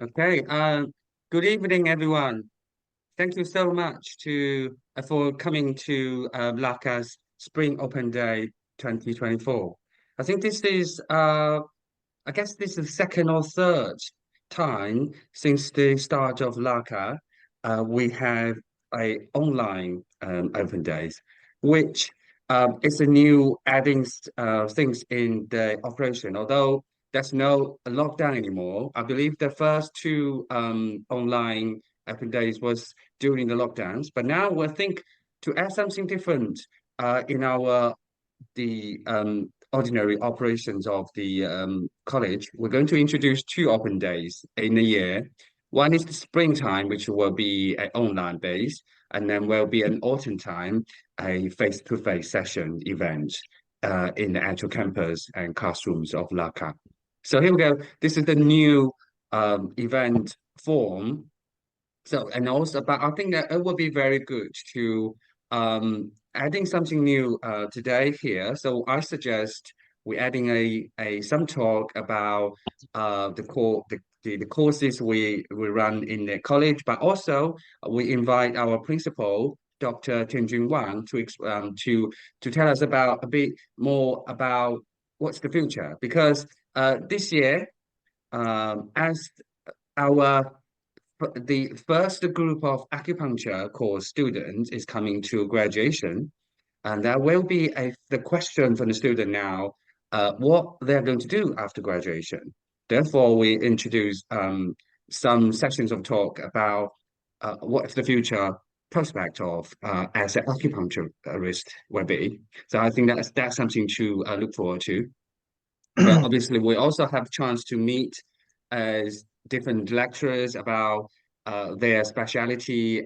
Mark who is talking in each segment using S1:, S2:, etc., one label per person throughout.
S1: Okay. Good evening, everyone. Thank you so much for coming to LACA's Spring Open Day 2024. I think this is I guess this is the second or third time since the start of LACA. We have a online open days, which is a new adding things in the operation. Although there's no lockdown anymore, I believe the first two online open days was during the lockdowns. But now we think to add something different in our the ordinary operations of the college, we're going to introduce two open days in a year. One is the springtime, which will be an online base, and then will be an autumn time, a face-to-face session event in the actual campus and classrooms of LACA. So here we go. This is the new event form. So, and also, but I think that it would be very good to adding something new today here. So I suggest we adding a some talk about the courses we run in the college, but also we invite our principal, Dr. Tianjun Wang, to tell us about a bit more about what's the future. Because this year, as our the first group of acupuncture course students is coming to graduation, and there will be the question from the student now, what they're going to do after graduation. Therefore, we introduce some sessions of talk about what the future prospect of as an acupuncturist will be. So I think that's something to look forward to. But obviously, we also have chance to meet as different lecturers about their specialty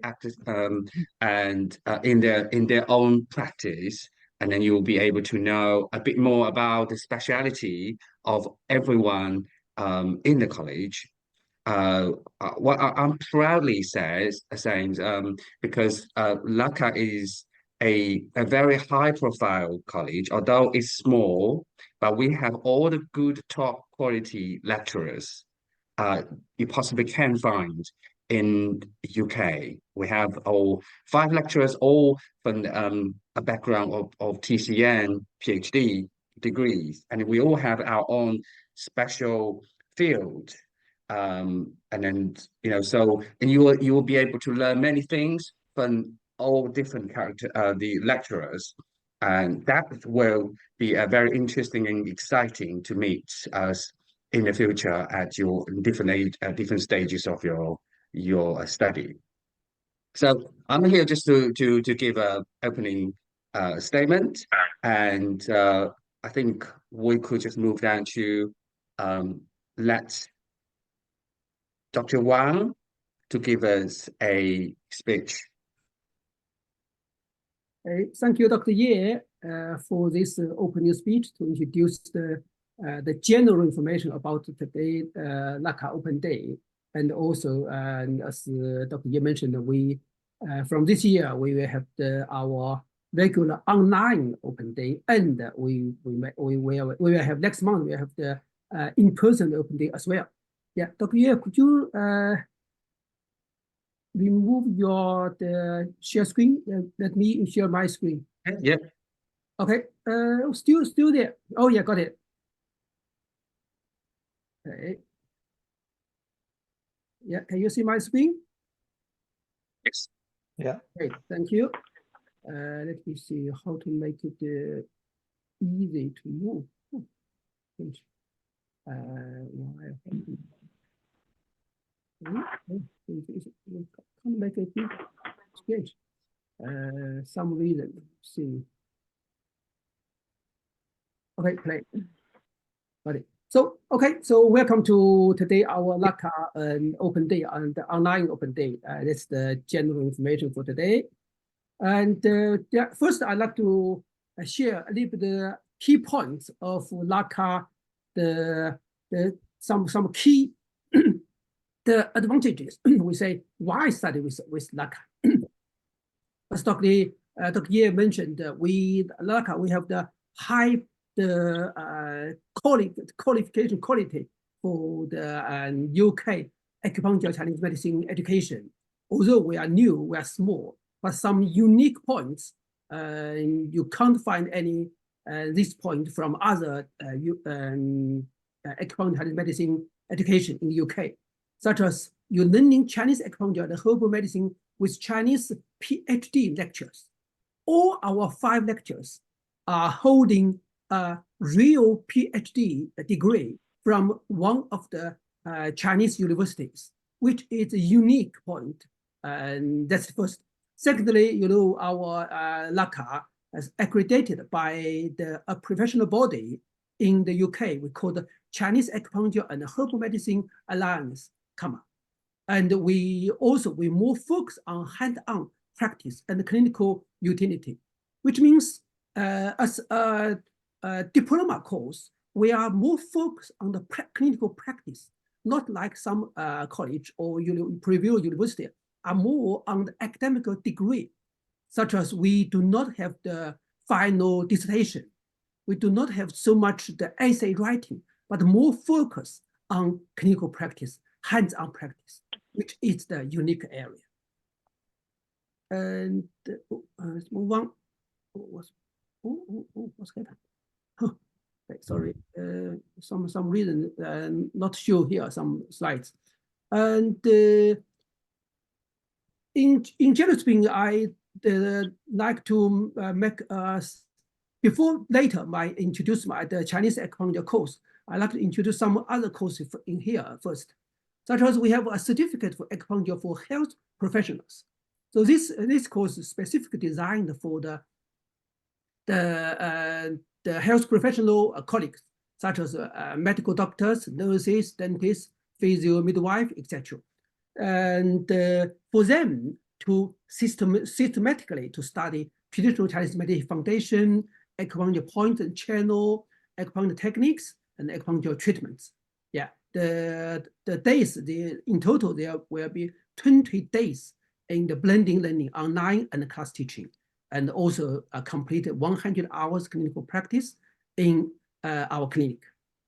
S1: and in their own practice, and then you will be able to know a bit more about the specialty of everyone in the college. What I'm proudly saying because LACA is a very high profile college, although it's small, but we have all the good top quality lecturers you possibly can find in UK. We have all five lecturers, all from a background of TCN, PhD degrees, and we all have our own special field. And then so and you will be able to learn many things from all different the lecturers, and that will be a very interesting and exciting to meet us in the future at your different age, different stages of your study. So I'm here just to give a opening statement, and I think we could just move down to let Dr. Wang to give us a speech.
S2: Thank you, Dr. Ye, for this opening speech to introduce the general information about today LACA Open Day. And also, as Dr. Ye mentioned, we from this year we will have our regular online Open Day, and we will have next month we have the in-person Open Day as well. Yeah, Dr. Ye, could you remove the share screen? Let me share my screen.
S1: Yeah.
S2: Okay. Still there. Oh yeah, got it. Okay. Yeah, can you see my screen?
S1: Yes.
S3: Yeah.
S2: Great, thank you. Let me see how to make it easy to move. Can't make it strange. Some reason. See. Okay, play. Got it. So okay, so welcome to today our LACA Open Day and the online Open Day. That's the general information for today. And yeah, first I'd like to share a little bit the key points of LACA, some key the advantages. We say why study with LACA. As Dr. Ye mentioned, LACA we have the high qualification quality for the UK acupuncture Chinese medicine education. Although we are new, we are small, but some unique points, you can't find any this point from other acupuncture Chinese medicine education in the UK, such as you're learning Chinese acupuncture and herbal medicine with Chinese PhD lectures. All our 5 lectures are holding a real PhD degree from one of the Chinese universities, which is a unique point. And that's the first. Secondly, you know, our LACA is accredited by a professional body in the UK. We call the Chinese Acupuncture and Herbal Medicine Alliance, CAMA. And we more focus on hand-on practice and clinical utility, which means as a diploma course, we are more focused on the clinical practice, not like some college or private university are more on the academic degree, such as we do not have the final dissertation. We do not have so much the essay writing, but more focus on clinical practice, hands-on practice, which is the unique area. And let's move on. What's happened? Oh, okay, sorry, some reason not show here some slides. And in general speaking, I like to make later introduce the Chinese acupuncture course. I like to introduce some other courses in here first, such as we have a certificate for acupuncture for health professionals. So this course is specifically designed for the health professional colleagues, such as medical doctors, nurses, dentists, physio, midwife, etc. And for them to systematically to study traditional Chinese medicine foundation, acupuncture point and channel, acupuncture techniques, and acupuncture treatments. Yeah, the days, in total, there will be 20 days in the blending learning online and class teaching, and also completed 100 hours clinical practice in our clinic.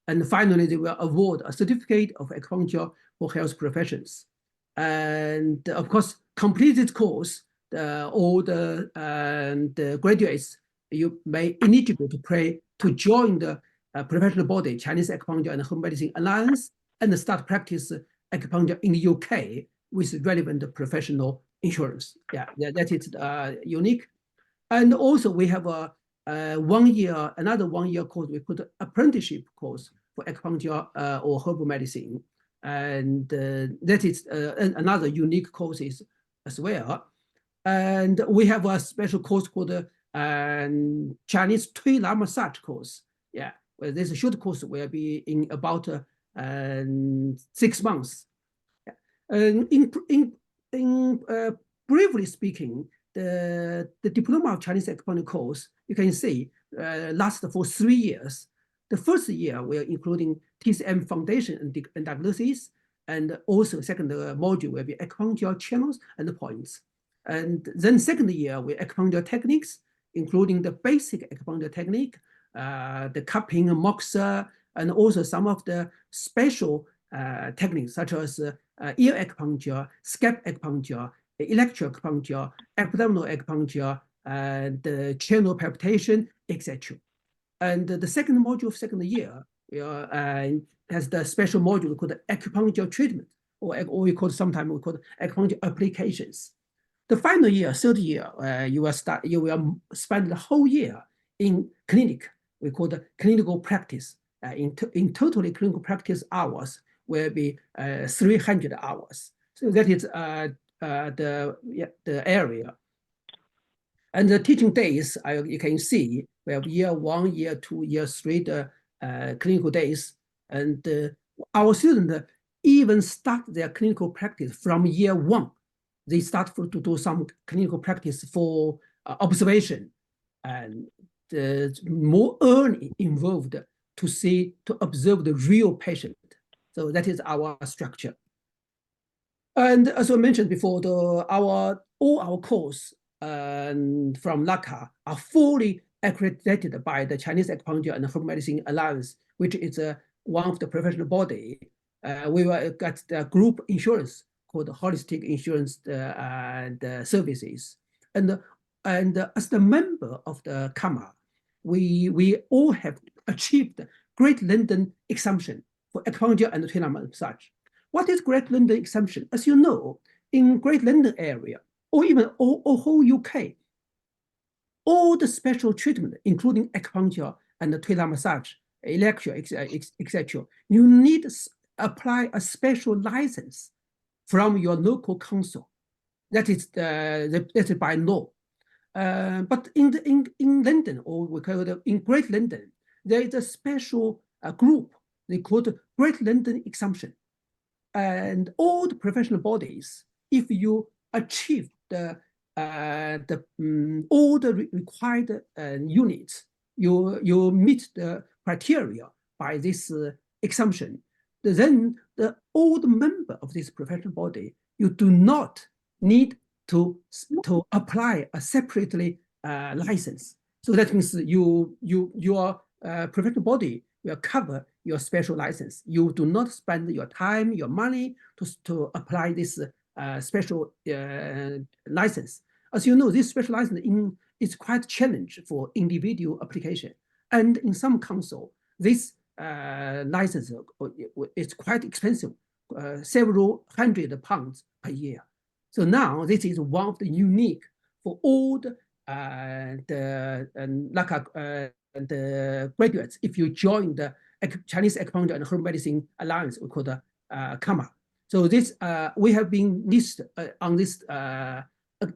S2: And finally, they will award a certificate of acupuncture for health professions. And of course, complete this course, all the graduates, you may eligible to join the professional body, Chinese Acupuncture and Home Medicine Alliance, and start practice acupuncture in the UK with relevant professional insurance. Yeah, that is unique. And also we have another 1 year course, we put apprenticeship course for acupuncture or herbal medicine. And that is another unique courses as well. And we have a special course called the Chinese Tui-La massage course. Yeah, well, this short course will be in about 6 months. In briefly speaking, the diploma of Chinese acupuncture course, you can see, lasts for 3 years. The first year, we're including TCM foundation and diagnosis, and also second module will be acupuncture channels and points. And then second year, we acupuncture techniques, including the basic acupuncture technique, the cupping, moxa, and also some of the special techniques such as ear acupuncture, scalp acupuncture, electroacupuncture, abdominal acupuncture, the channel palpitation, etc. And the second module of second year has the special module called acupuncture treatment, or we call sometimes we call acupuncture applications. The final year, third year, you will spend the whole year in clinic. We call the clinical practice. In totally clinical practice hours will be 300 hours. So that is the area. And the teaching days, you can see, we have year 1, year 2, year 3, the clinical days. And our students even start their clinical practice from year 1. They start to do some clinical practice for observation, and more early involved to observe the real patient. So that is our structure. And as I mentioned before, all our course from LACA are fully accredited by the Chinese Acupuncture and Herbal Medicine Alliance, which is one of the professional body. we will get the group insurance called holistic insurance services. And as the member of the CAMA, we all have achieved Great London exemption for acupuncture and Thai massage. What is Great London exemption? As you know, in Great London area, or even or whole UK, all the special treatment, including acupuncture and the Thai massage, electro, etc., you need to apply a special license from your local council. That is by law. But in London, or we call it in Great London, there is a special group they call it Great London exemption. And all the professional bodies, if you achieve all the required units, you meet the criteria by this exemption, then all the member of this professional body, you do not need to apply a separately license. So that means your professional body will cover your special license. You do not spend your time, your money to apply this special license. As you know, this special license is quite challenging for individual application. And in some council, this license is quite expensive, several £100 per year. So now this is one of the unique for all the LACA the graduates. If you join the Chinese Acupuncture and Herbal Medicine Alliance, we call the CAMA. So this we have been listed on this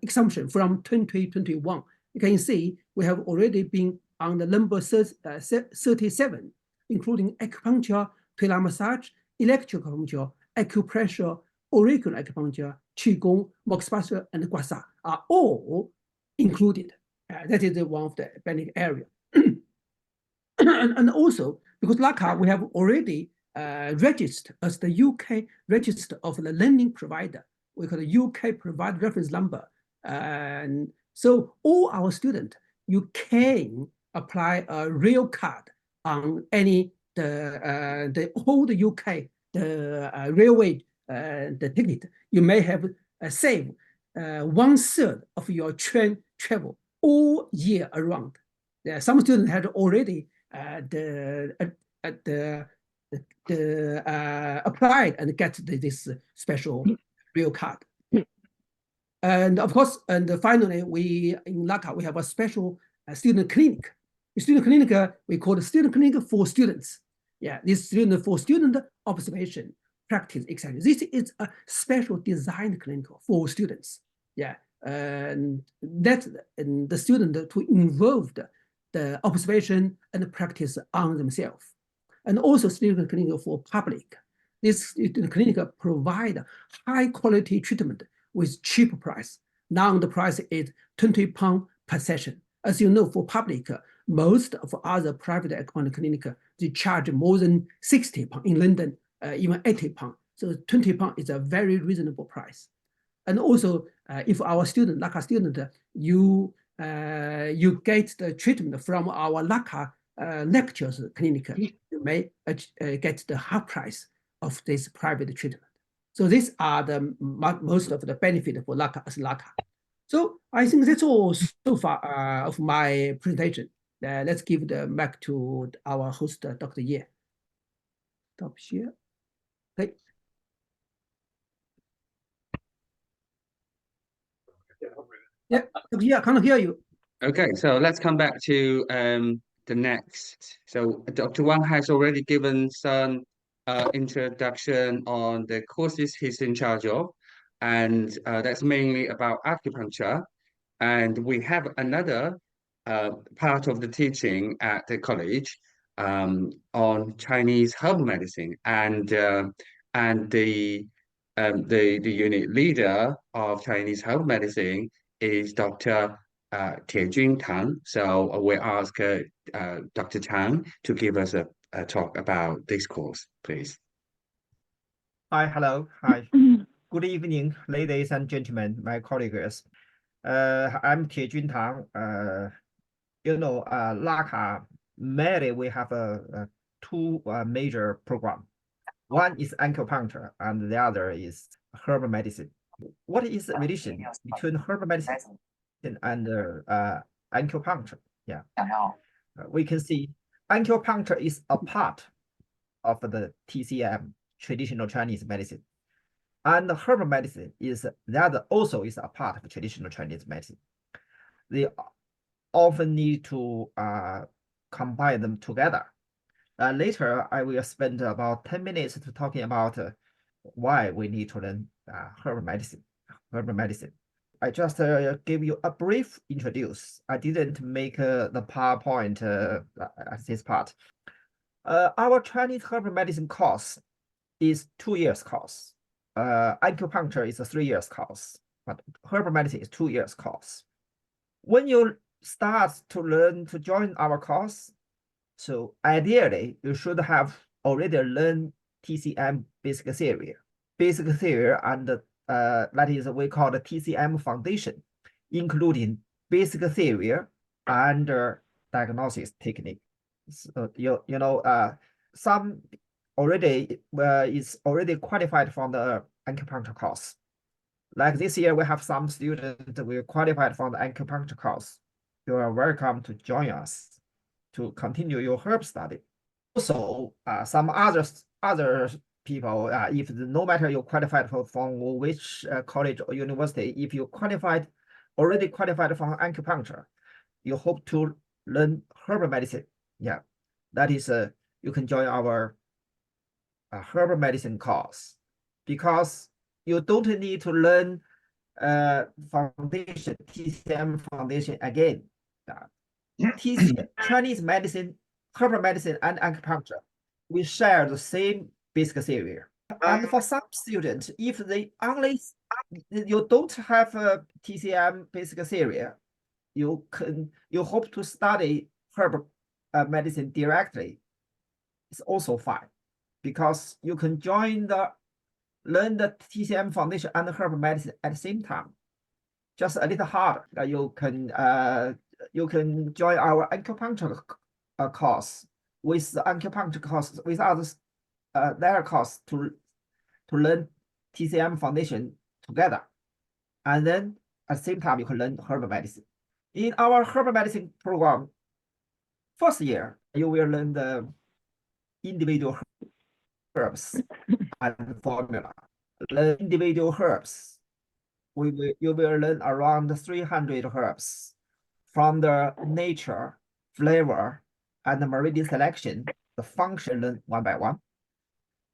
S2: exemption from 2021. You can see we have already been on the number 37, including acupuncture, Thai massage, electroacupuncture, acupressure, auricular acupuncture, qigong, moxibustion, and guasa are all included. That is one of the benefit area. And also, because LACA, we have already registered as the UK register of the learning provider. We call the UK Provider Reference Number. And so all our students, you can apply a real card on any the whole UK, the railway, the ticket. You may have saved 1/3 of your train travel all year around. Some students had already applied and get this special real card. And of course, and finally, we in LACA, we have a special student clinic. The student clinic, we call it student clinic for students. Yeah, this student for student observation, practice, etc. This is a special designed clinic for students. Yeah, and that the student to involve the observation and the practice on themselves. And also student clinic for public. This student clinic provide high quality treatment with cheap price. Now the price is £20 per session. As you know, for public, most of other private acupuncture clinic, they charge more than £60 in London, even £80. So £20 is a very reasonable price. And also, if our student, LACA student, you get the treatment from our LACA lectures clinic, you may get the half price of this private treatment. So these are the most of the benefit for LACA as LACA. So I think that's all so far of my presentation. Let's give the mic to our host, Dr. Ye. Stop share. Okay. Yeah, I can't hear you.
S1: Okay, so let's come back to the next. So Dr. Wang has already given some introduction on the courses he's in charge of, and that's mainly about acupuncture. And we have another part of the teaching at the college on Chinese herbal medicine, and the unit leader of Chinese herbal medicine is Dr. Tiejun Tang. So we ask Dr. Tang to give us a talk about this course, please.
S3: Hi, hello, hi. Good evening, ladies and gentlemen, my colleagues. I'm Tiejun Tang. LACA, mainly we have two major programs. One is acupuncture and the other is herbal medicine. What is the relation between herbal medicine and acupuncture? Yeah, we can see acupuncture is a part of the TCM, traditional Chinese medicine, and herbal medicine is that also is a part of traditional Chinese medicine. They often need to combine them together. Later, I will spend about 10 minutes to talking about why we need to learn herbal medicine. I just give you a brief introduce. I didn't make the PowerPoint at this part. Our Chinese herbal medicine course is 2 years course. Acupuncture is a 3 years course, but herbal medicine is 2 years course. When you start to learn to join our course, so ideally you should have already learned TCM basic theory, and that is we call the TCM foundation, including basic theory and diagnosis technique. So some already is already qualified from the acupuncture course. Like this year, we have some students we qualified from the acupuncture course. You are welcome to join us to continue your herb study. Also, some other people, if no matter you qualified from which college or university, if you already qualified from acupuncture, you hope to learn herbal medicine. Yeah, that is you can join our herbal medicine course, because you don't need to learn foundation, TCM foundation again. TCM, Chinese medicine, herbal medicine, and acupuncture, we share the same basic theory. And for some students, if they only you don't have a TCM basic theory, you hope to study herbal medicine directly. It's also fine, because you can learn the TCM foundation and herbal medicine at the same time. Just a little harder. You can join our acupuncture course with the acupuncture course with others their course to learn TCM foundation together, and then at the same time you can learn herbal medicine. In our herbal medicine program, first year you will learn the individual herbs and formula. The individual herbs, you will learn around 300 herbs from the nature, flavor, and the meridian selection, the function learn one by one.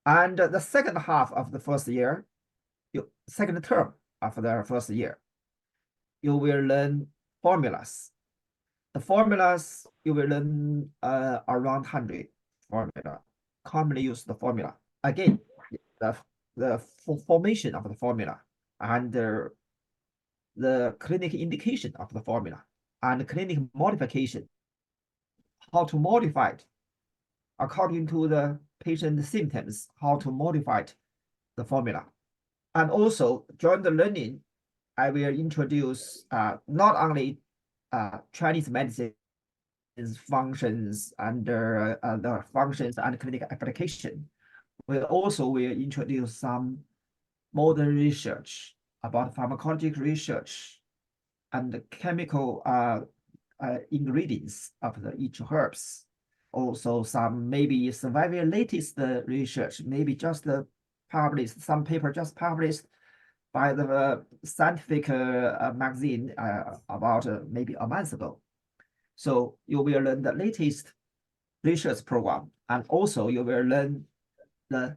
S3: And the second half of the first year, second term of the first year, you will learn formulas. The formulas, you will learn around 100 formula, commonly used the formula. Again, the formation of the formula and the clinical indication of the formula and clinical modification, how to modify it according to the patient's symptoms, how to modify the formula. And also during the learning, I will introduce not only Chinese medicine functions and the functions and clinical application, we also will introduce some modern research about pharmacological research and the chemical ingredients of each herbs. Also, some maybe some very latest research, maybe just published, some paper just published by the scientific magazine about maybe a month ago. So you will learn the latest research program, and also you will learn the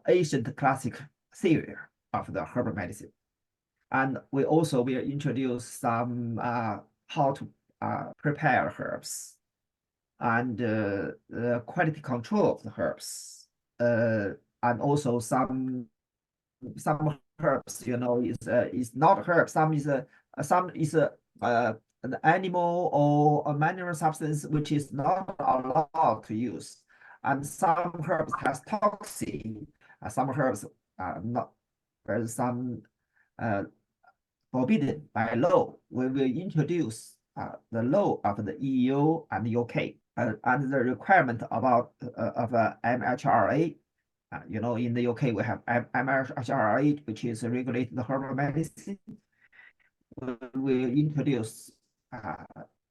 S3: ancient classic theory of the herbal medicine. And we also will introduce some how to prepare herbs and the quality control of the herbs, and also some herbs, is not herb. Some is an animal or a mineral substance which is not allowed to use, and some herbs has toxin. Some herbs are not. There's some forbidden by law. We will introduce the law of the EU and the UK and the requirement about of MHRA You know, in the UK, we have MHRA, which is regulating the herbal medicine. We introduce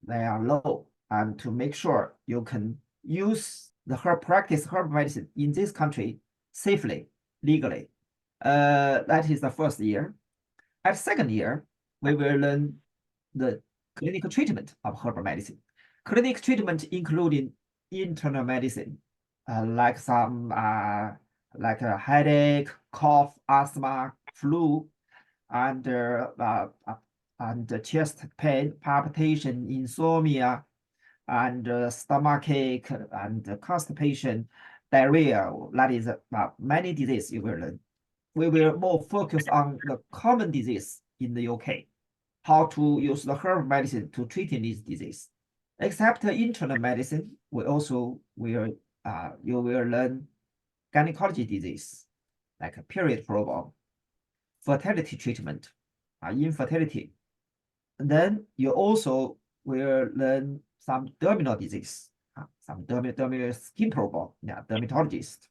S3: their law and to make sure you can use the practice herbal medicine in this country safely, legally. That is the first year. At second year, we will learn the clinical treatment of herbal medicine. Clinical treatment including internal medicine, like some like a headache, cough, asthma, flu, and chest pain, palpitation, insomnia, and stomachache, and constipation, diarrhea. That is many diseases you will learn. We will more focus on the common disease in the UK, how to use the herbal medicine to treat these diseases. Except internal medicine, we also will you will learn gynecology disease, like a period problem, fertility treatment, infertility. And then you also will learn some dermal disease, some dermal skin problem, dermatologist,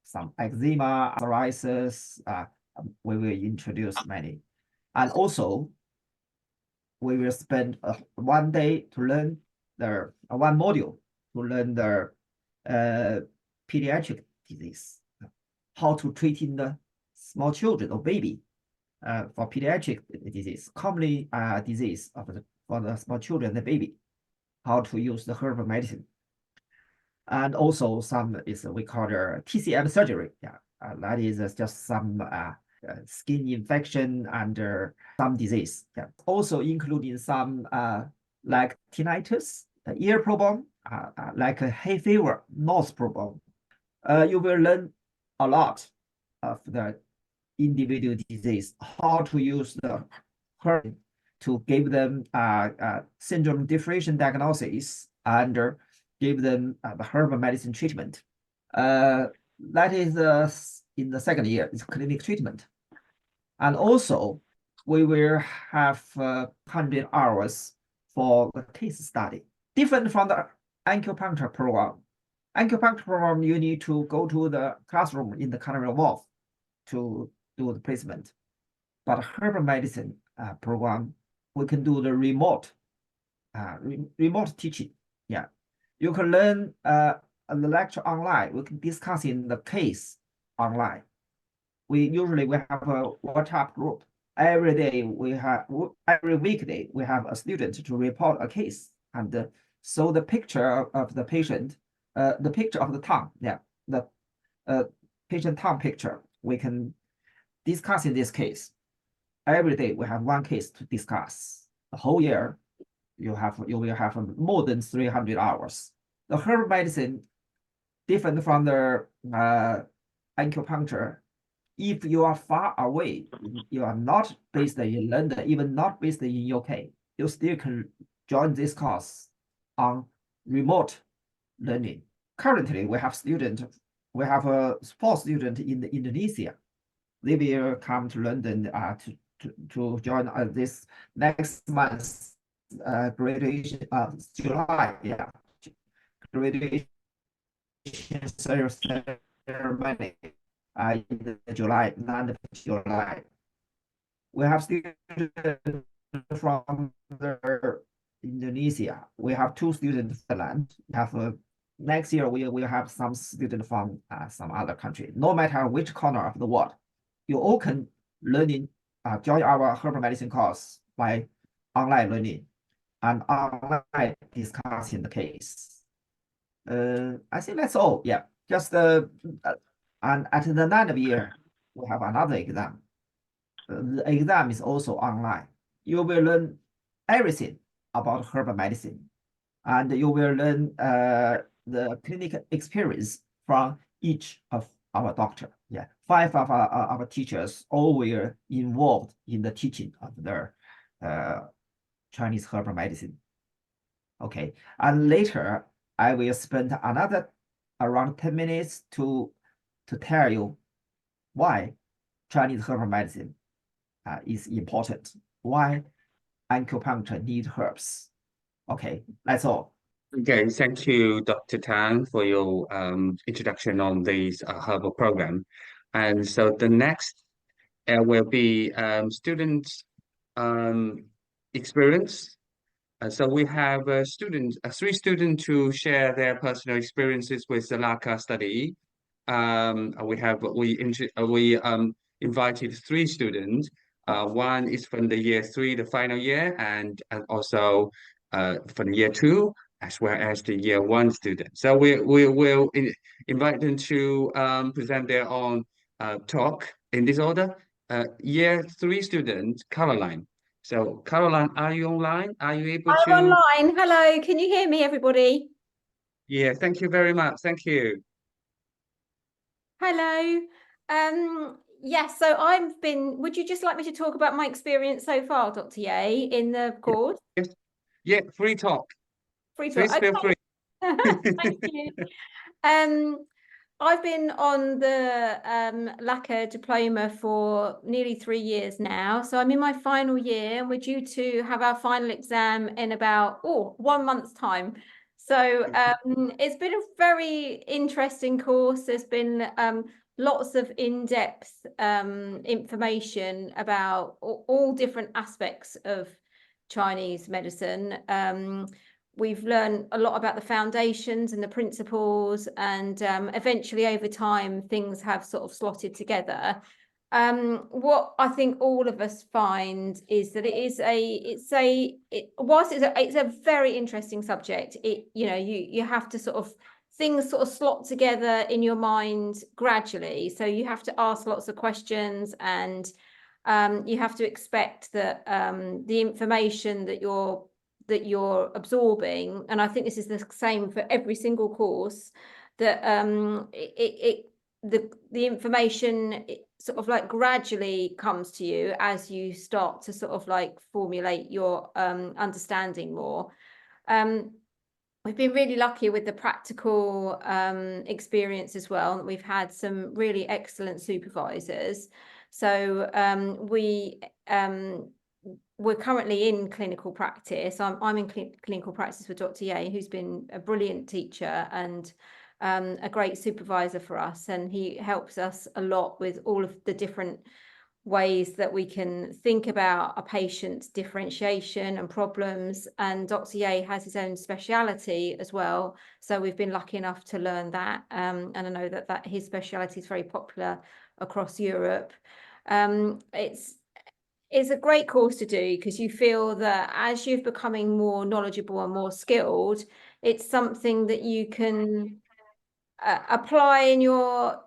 S3: some eczema, psoriasis. We will introduce many, and also we will spend one day to learn the one module to learn the pediatric disease, how to treat in the small children or baby for pediatric disease, commonly disease of for the small children, the baby, how to use the herbal medicine. And also some is we call the TCM surgery. That is just some skin infection and some disease. Also including some like tinnitus, ear problem, like a hay fever, nose problem. You will learn a lot of the individual disease, how to use the herb to give them syndrome differentiation diagnosis and give them the herbal medicine treatment. That is in the second year, is clinic treatment. And also, we will have 100 hours for the case study, different from the acupuncture program. Acupuncture program, you need to go to the classroom in the culinary wall to do the placement. But herbal medicine program, we can do the remote teaching. You can learn the lecture online. We can discuss in the case online. We usually have a WhatsApp group. Every day every weekday we have a student to report a case, and so the picture of the patient, the picture of the tongue, the patient tongue picture, we can discuss in this case. Every day we have one case to discuss. The whole year you will have more than 300 hours. The herbal medicine, different from the acupuncture. If you are far away, you are not based in London, even not based in UK, you still can join this course on remote learning. Currently, we have a 4 students in Indonesia. They will come to London to join this next month's graduation July, graduation ceremony in July, 9th of July. We have students from Indonesia. We have 2 students from Finland. We have next year we will have some students from some other country. No matter which corner of the world, you all can join our herbal medicine course by online learning and online discussing the case. I think that's all. Just and at the 9th year, we have another exam. The exam is also online. You will learn everything about herbal medicine, and you will learn the clinical experience from each of our doctor. 5 of our teachers all were involved in the teaching of the Chinese herbal medicine. Okay, and later I will spend another around 10 minutes to tell you why Chinese herbal medicine is important, why acupuncture needs herbs. Okay, that's all.
S1: Okay, thank you, Dr. Tan, for your introduction on this herbal program. And so the next will be students' um, experience. So we have three students to share their personal experiences with the LACA study. We invited three students. One is from the year three, the final year, and also from year two, as well as the year one student. So we will invite them to present their own talk in this order. Year three student, Caroline. So, Caroline, are you online? Are you able
S4: I'm
S1: to?
S4: online. Hello, can you hear me, everybody?
S1: Yeah, thank you very much. Thank you.
S4: Hello. Yes, so would you just like me to talk about my experience so far, Dr. Ye, in the course?
S1: Yes. Yeah, free talk.
S4: Free talk.
S1: Please feel free.
S4: Thank you. I've been on the LACA diploma for nearly 3 years now. So I'm in my final year and we're due to have our final exam in about 1 month's time. So it's been a very interesting course. There's been lots of in-depth information about all different aspects of Chinese medicine. We've learned a lot about the foundations and the principles, and eventually over time things have sort of slotted together. What I think all of us find is that whilst it's a very interesting subject, you have to sort of things sort of slot together in your mind gradually. So you have to ask lots of questions, and you have to expect that the information that you're absorbing, and I think this is the same for every single course, that the information sort of like gradually comes to you as you start to sort of like formulate your understanding more. We've been really lucky with the practical experience as well. We've had some really excellent supervisors. So we're currently in clinical practice. I'm in clinical practice with Dr. Ye, who's been a brilliant teacher and a great supervisor for us. And he helps us a lot with all of the different ways that we can think about a patient's differentiation and problems. And Dr. Ye has his own speciality as well. So we've been lucky enough to learn that. And I know that his speciality is very popular across Europe. It's a great course to do because you feel that as you're becoming more knowledgeable and more skilled, it's something that you can apply in your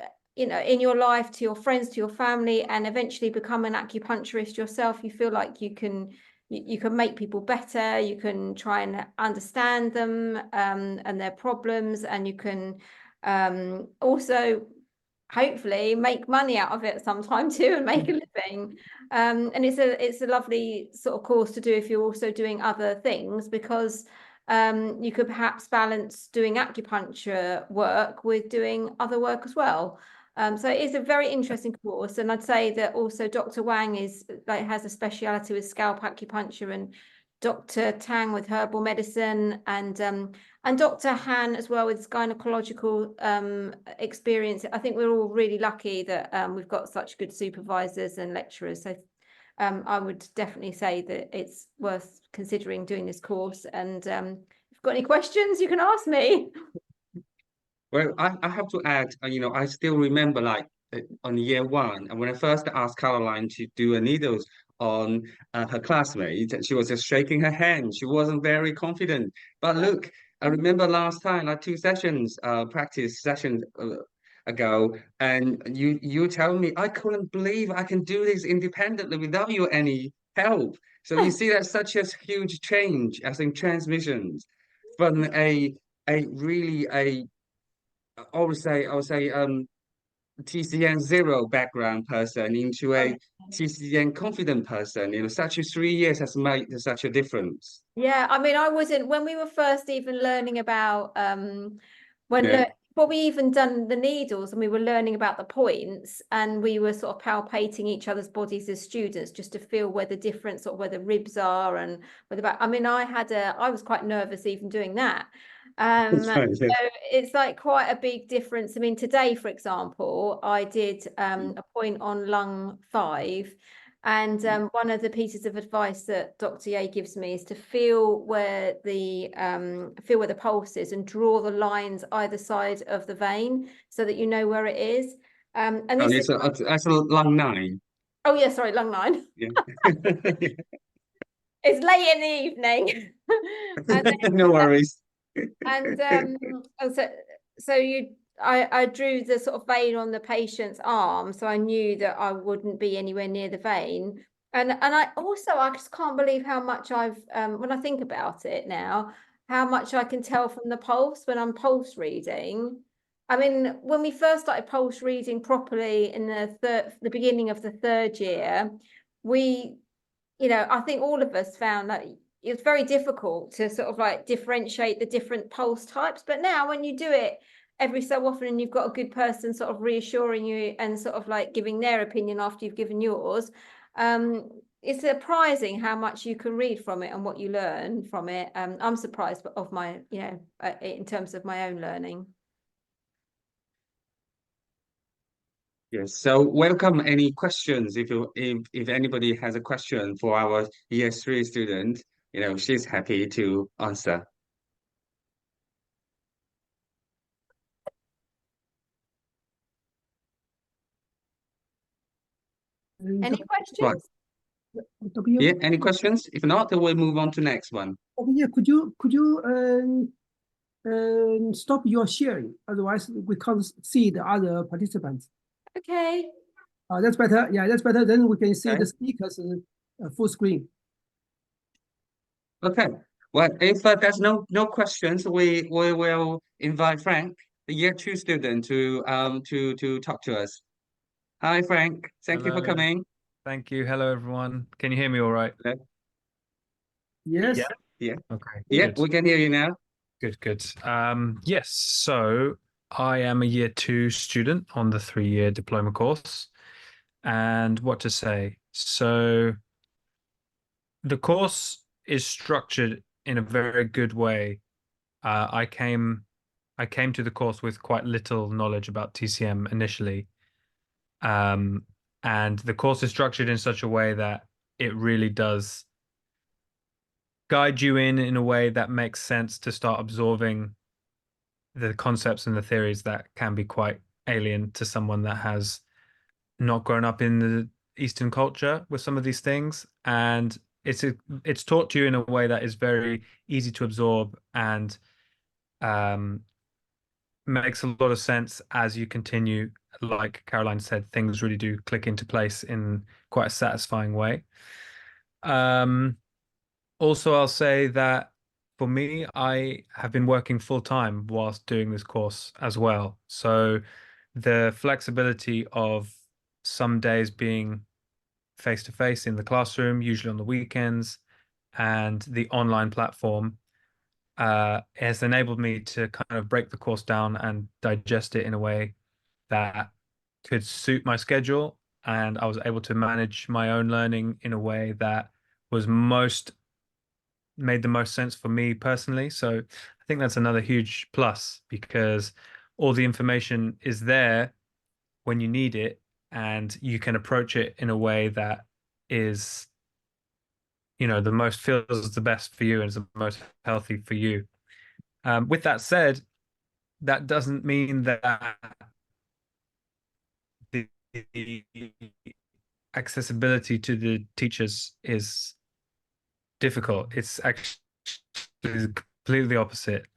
S4: life, to your friends, to your family, and eventually become an acupuncturist yourself. You feel like you can make people better, you can try and understand them and their problems, and you can also hopefully make money out of it sometime too and make a living. And it's a lovely sort of course to do if you're also doing other things, because you could perhaps balance doing acupuncture work with doing other work as well. So it is a very interesting course, and I'd say that also Dr. Wang has a speciality with scalp acupuncture, and Dr. Tang with herbal medicine, and Dr. Han as well with gynecological experience. I think we're all really lucky that we've got such good supervisors and lecturers. So I would definitely say that it's worth considering doing this course. And if you've got any questions, you can ask me.
S1: Well, I have to add, I still remember like on year one, and when I first asked Caroline to do a needles on her classmate, she was just shaking her hand. She wasn't very confident. But look, I remember last time, like two sessions, practice sessions ago, and you tell me I couldn't believe I can do this independently without you any help. So you see, that's such a huge change, as in transmissions from I would say TCN zero background person into a TCN confident person. Such a 3 years has made such a difference.
S4: Yeah, I mean, I wasn't when we were first even learning about
S1: Yeah.
S4: before we even done the needles, and we were learning about the points, and we were sort of palpating each other's bodies as students just to feel where the difference or where the ribs are and where the back. I mean, I was quite nervous even doing that.
S1: Right, yes.
S4: So it's like quite a big difference. I mean, today, for example, I did a point on lung 5, and one of the pieces of advice that Dr. Ye gives me is to feel where the pulse is and draw the lines either side of the vein so that you know where it is. And
S1: Oh,
S4: this is
S1: that's a lung 9.
S4: oh yeah, sorry, lung 9.
S1: Yeah.
S4: It's late in the evening. And then,
S1: No worries.
S4: and I drew the sort of vein on the patient's arm, so I knew that I wouldn't be anywhere near the vein. And I just can't believe how much I've when I think about it now, how much I can tell from the pulse when I'm pulse reading. I mean, when we first started pulse reading properly in the beginning of the 3rd year, I think all of us found that it was very difficult to sort of like differentiate the different pulse types. But now when you do it every so often and you've got a good person sort of reassuring you and sort of like giving their opinion after you've given yours, it's surprising how much you can read from it and what you learn from it. I'm surprised of my, in terms of my own learning.
S1: Yes. So welcome any questions if anybody has a question for our year 3 student, she's happy to answer.
S4: Any questions?
S1: Right.
S2: Dr. Ye,
S1: Yeah, any questions? If not, then we'll move on to next one.
S2: Dr. Ye, could you stop your sharing? Otherwise, we can't see the other participants.
S4: Okay.
S2: That's better. Yeah, that's better. Then we can see
S1: Okay.
S2: the speakers full screen.
S1: Okay. Well, if there's no questions, we will invite Frank, the year 2 student, to talk to us. Hi, Frank. Thank you for
S5: Hello.
S1: coming.
S5: Thank you. Hello, everyone. Can you hear me all right?
S2: Yes.
S5: Yeah.
S1: Yeah.
S5: Okay.
S1: Yeah,
S5: Good.
S1: we can hear you now.
S5: Good, good. Yes, so I am a year 2 student on the 3-year diploma course. And what to say? So the course is structured in a very good way. I came to the course with quite little knowledge about TCM initially. And the course is structured in such a way that it really does guide you in a way that makes sense to start absorbing the concepts and the theories that can be quite alien to someone that has not grown up in the Eastern culture with some of these things. And it's taught to you in a way that is very easy to absorb and makes a lot of sense as you continue. Like Caroline said, things really do click into place in quite a satisfying way. Also, I'll say that for me, I have been working full time whilst doing this course as well. So the flexibility of some days being face to face in the classroom, usually on the weekends, and the online platform has enabled me to kind of break the course down and digest it in a way that could suit my schedule. And I was able to manage my own learning in a way that was made the most sense for me personally. So I think that's another huge plus because all the information is there when you need it and you can approach it in a way that is, the most feels the best for you and is the most healthy for you. With that said, that doesn't mean that the accessibility to the teachers is difficult. It's actually completely the opposite.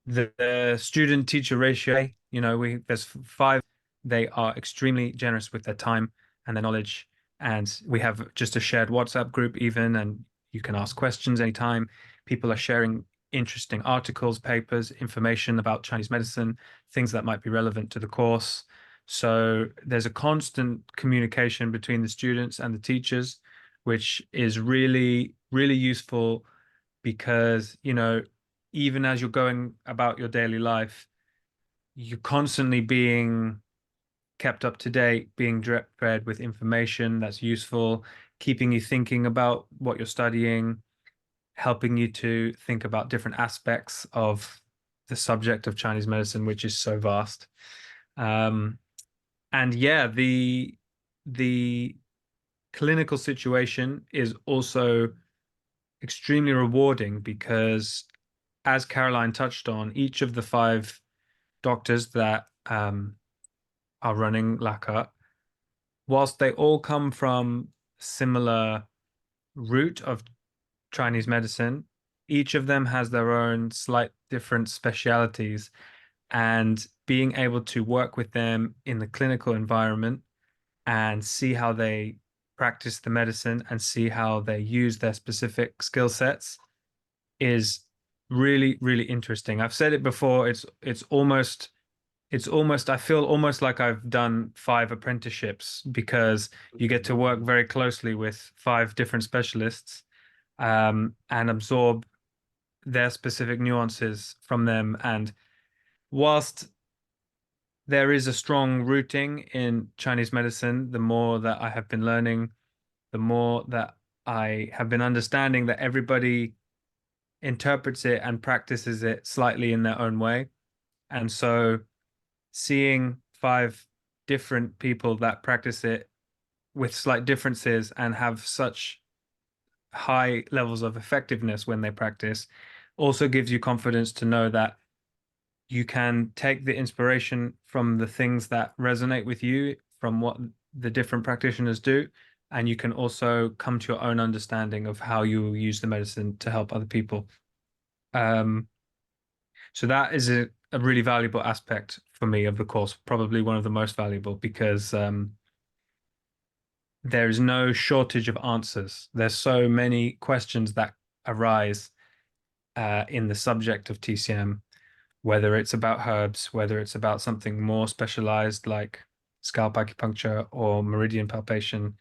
S5: The student teacher ratio, there's 5. They are extremely generous with their time and their knowledge. And we have just a shared WhatsApp group even, and you can ask questions anytime. People are sharing interesting articles, papers, information about Chinese medicine, things that might be relevant to the course. So there's a constant communication between the students and the teachers, which is really, really useful because, even as you're going about your daily life, you're constantly being kept up to date, being fed with information that's useful, keeping you thinking about what you're studying. helping you to think about different aspects of the subject of Chinese medicine, which is so vast. And yeah, the clinical situation is also extremely rewarding because, as Caroline touched on, each of the 5 doctors that are running LACA, whilst they all come from similar root of Chinese medicine, each of them has their own slight different specialities, and being able to work with them in the clinical environment and see how they practice the medicine and see how they use their specific skill sets is really, really interesting. I've said it before, it's almost I feel almost like I've done 5 apprenticeships because you get to work very closely with 5 different specialists, and absorb their specific nuances from them. And whilst there is a strong rooting in Chinese medicine, the more that I have been learning, the more that I have been understanding that everybody interprets it and practices it slightly in their own way. And so seeing 5 different people that practice it with slight differences and have such high levels of effectiveness when they practice also gives you confidence to know that you can take the inspiration from the things that resonate with you from what the different practitioners do, and you can also come to your own understanding of how you use the medicine to help other people. So that is a really valuable aspect for me of the course, probably one of the most valuable, because there is no shortage of answers. There's so many questions that arise in the subject of TCM, whether it's about herbs, whether it's about something more specialized like scalp acupuncture or meridian palpation,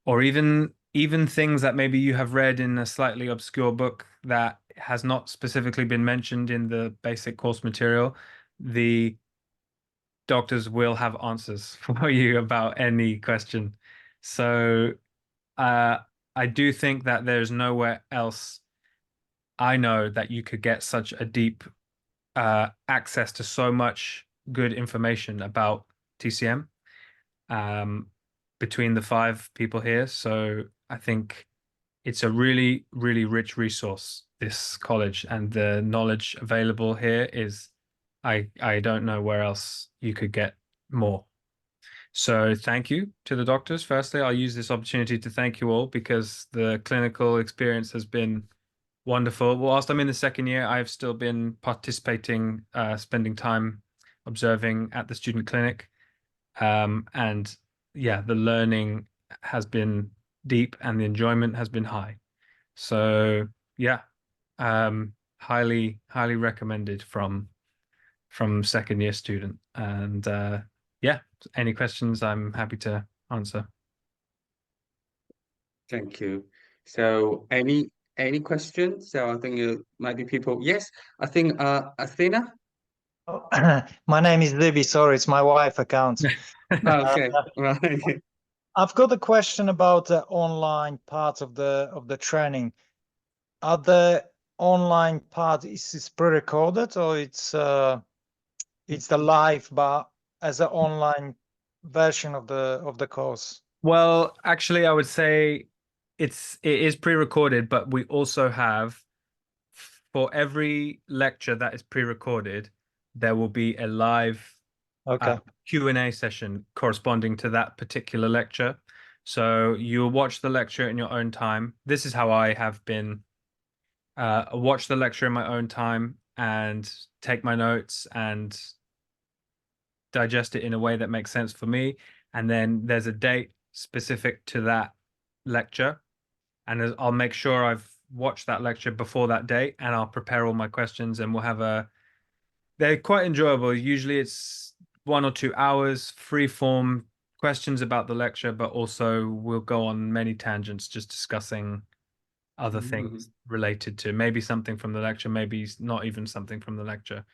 S5: or even things that maybe you have read in a slightly obscure book that has not specifically been mentioned in the basic course material. The doctors will have answers for you about any question. So I do think that there's nowhere else I know that you could get such a deep access to so much good information about TCM between the 5 people here. So I think it's a really, really rich resource, this college, and the knowledge available here is, I don't know where else you could get more. So thank you to the doctors. Firstly, I'll use this opportunity to thank you all because the clinical experience has been wonderful. Whilst I'm in the 2nd year, I've still been participating, spending time observing at the student clinic. And yeah, the learning has been deep and the enjoyment has been high. So yeah, highly, highly recommended from 2nd year student. And yeah, any questions I'm happy to answer.
S1: Thank you. So any questions? So I think it might be people. Yes, I think Athena.
S6: Oh, my name is Libby. Sorry, it's my wife account.
S1: Okay, right.
S6: I've got a question about the online part of the training. Are the online part is pre-recorded or it's the live but as an online version of the course?
S5: Well, actually, I would say it is pre-recorded, but we also have, for every lecture that is pre-recorded, there will be a live
S6: Okay.
S5: Q&A session corresponding to that particular lecture. So you'll watch the lecture in your own time. This is how I have been watch the lecture in my own time and take my notes and digest it in a way that makes sense for me. And then there's a date specific to that lecture, and I'll make sure I've watched that lecture before that date, and I'll prepare all my questions, and we'll have they're quite enjoyable. Usually it's 1 or 2 hours, free form questions about the lecture, but also we'll go on many tangents just discussing other things related to maybe something from the lecture, maybe not even something from the lecture.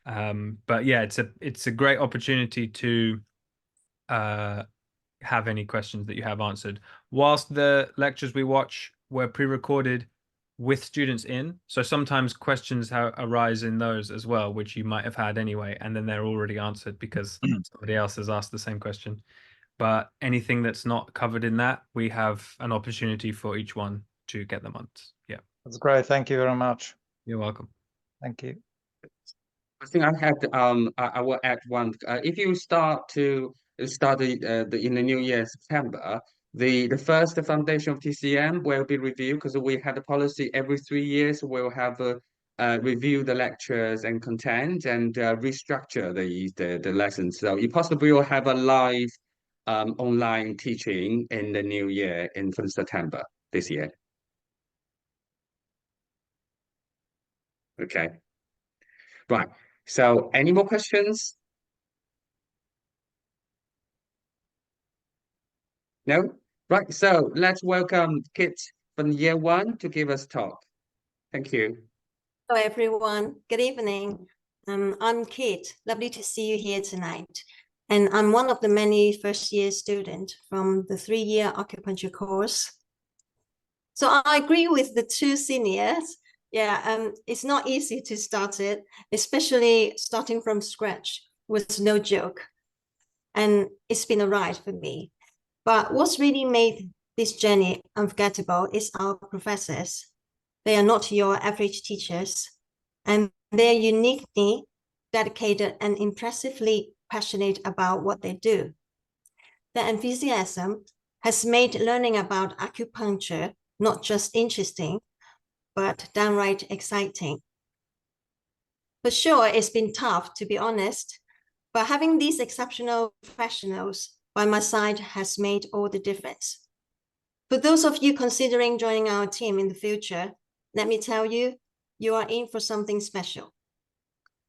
S5: But yeah, it's a great opportunity to have any questions that you have answered. Whilst the lectures we watch were pre-recorded, with students in. So sometimes questions arise in those as well, which you might have had anyway, and then they're already answered because somebody else has asked the same question. But anything that's not covered in that, we have an opportunity for each one to get them on. Yeah.
S6: That's great. Thank you very much.
S5: You're welcome.
S6: Thank you.
S1: I think I had I will add one. If you start in the new year, September, the first foundation of TCM will be reviewed because we had a policy every 3 years. We'll have review the lectures and content and restructure the lessons. So you possibly will have a live online teaching in the new year from September this year. Okay. Right. So any more questions? No? Right. So let's welcome Kit from year 1 to give us talk. Thank you.
S7: Hello, everyone. Good evening. I'm Kate. Lovely to see you here tonight. And I'm one of the many first-year students from the 3-year acupuncture course. So I agree with the 2 seniors. Yeah, it's not easy to start it, especially starting from scratch was no joke. And it's been a ride for me. But what's really made this journey unforgettable is our professors. They are not your average teachers, and they're uniquely dedicated and impressively passionate about what they do. Their enthusiasm has made learning about acupuncture not just interesting, but downright exciting. For sure, it's been tough, to be honest, but having these exceptional professionals by my side has made all the difference. For those of you considering joining our team in the future, let me tell you, you are in for something special.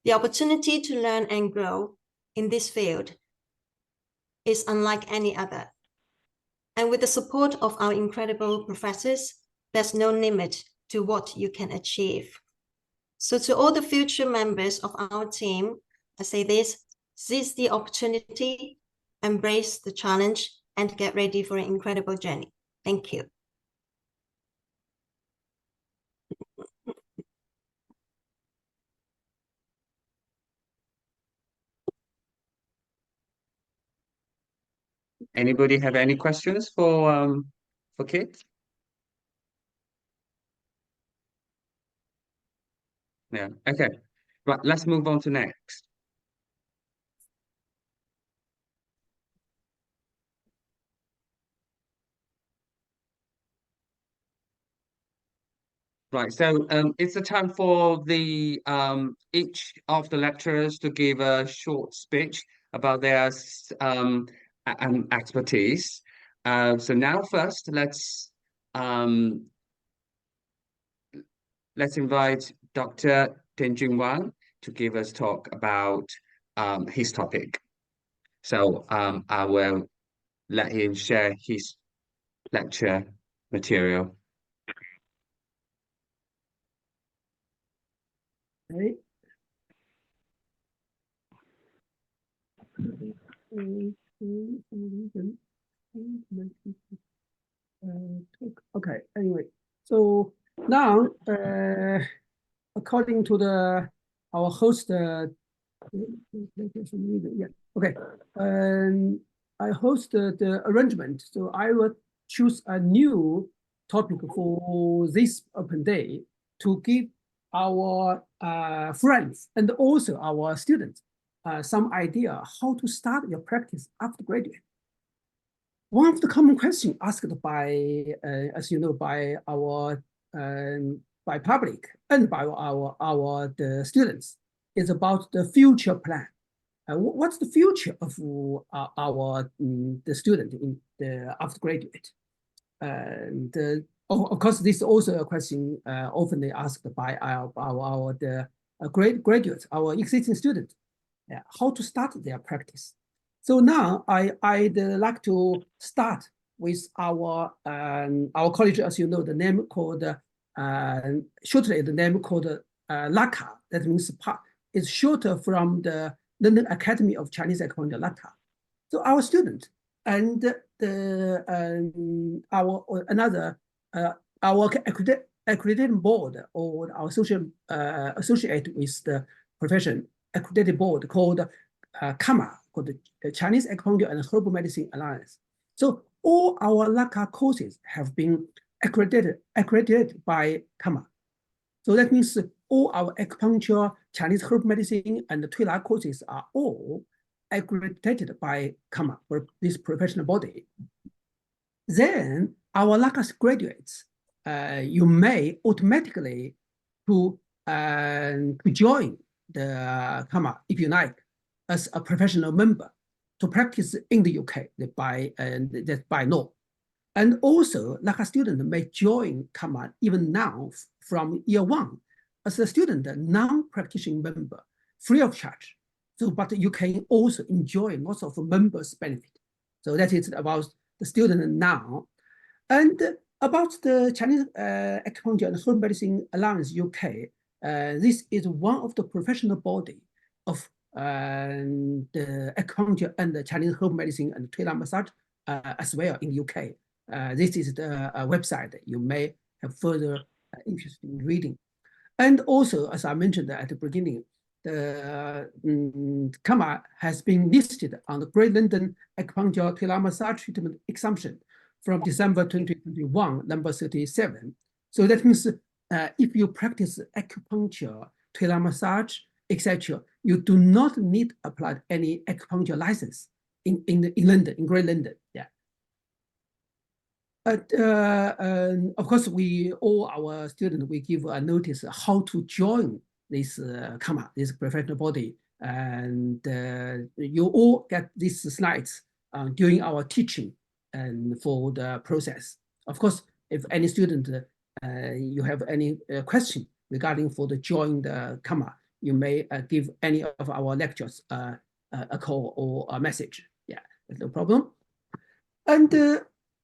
S7: The opportunity to learn and grow in this field is unlike any other. And with the support of our incredible professors, there's no limit to what you can achieve. So to all the future members of our team, I say this, seize the opportunity, embrace the challenge, and get ready for an incredible journey. Thank you.
S1: Anybody have any questions for Kit? Yeah. Okay. Right. Let's move on to next. Right, so it's a time for the each of the lecturers to give a short speech about their expertise. So now first, let's invite Dr. Ding Junwan to give us talk about his topic. So I will let him share his lecture material.
S2: Okay. Okay, anyway, so now according to our host yeah, okay, I host the arrangement, so I will choose a new topic for this open day to give our friends and also our students some idea how to start your practice after graduate. One of the common questions asked by, as you know, by our by public and by the students is about the future plan. What's the future of the student in the after graduate? And of course, this is also a question often asked by the graduates, our existing students, how to start their practice. So now I'd like to start with our college, as you know, the name called shortly the name called LACA. That means it's shorter from the London Academy of Chinese Acupuncture, LACA. So our student and our accredited board or our associate with the profession accredited board called CAMA, called the Chinese Acupuncture and Herbal Medicine Alliance. So all our LACA courses have been accredited by CAMA. So that means all our acupuncture, Chinese herbal medicine, and the Tui La courses are all accredited by CAMA, or this professional body. Then our LACA graduates, you may automatically to join the CAMA, if you like, as a professional member to practice in the UK by law. And also, LACA student may join CAMA even now from year 1 as a student, a non-practicing member, free of charge. So, but you can also enjoy lots of members' benefit. So that is about the student now. And about the Chinese Acupuncture and Herbal Medicine Alliance UK, this is one of the professional body of the acupuncture and the Chinese herbal medicine and Tui La massage as well in the UK. This is the website you may have further interest in reading. And also, as I mentioned at the beginning, the CAMA has been listed on the Great London Acupuncture Tui La massage treatment exemption from December 2021, number 37. So that means if you practice acupuncture, Tui La massage, etc., you do not need to apply any acupuncture license in London, in Great London. Yeah. But of course, all our students, we give a notice how to join this CAMA, this professional body, and you all get these slides during our teaching and for the process. Of course, if any student you have any question regarding for the join the CAMA, you may give any of our lectures a call or a message. Yeah, that's no problem. And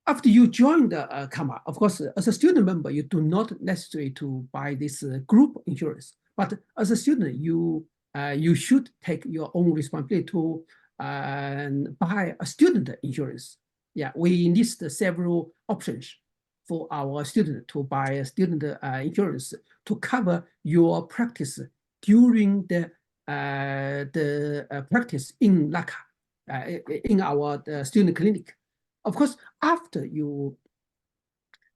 S2: after you join the CAMA, of course, as a student member, you do not necessarily to buy this group insurance. But as a student, you should take your own responsibility to buy a student insurance. Yeah, we list several options for our student to buy a student insurance to cover your practice during the practice in LACA, in our student clinic. Of course, after you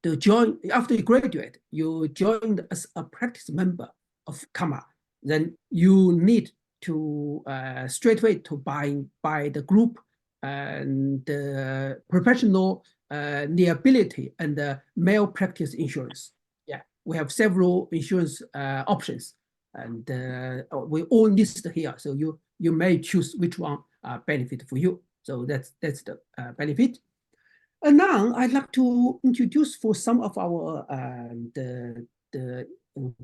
S2: graduate, you join as a practice member of CAMA, then you need to straight away to buy the group and the professional liability and the malpractice insurance. Yeah, we have several insurance options, and we all list here. So you may choose which one benefit for you. So that's the benefit. And now I'd like to introduce for some of our the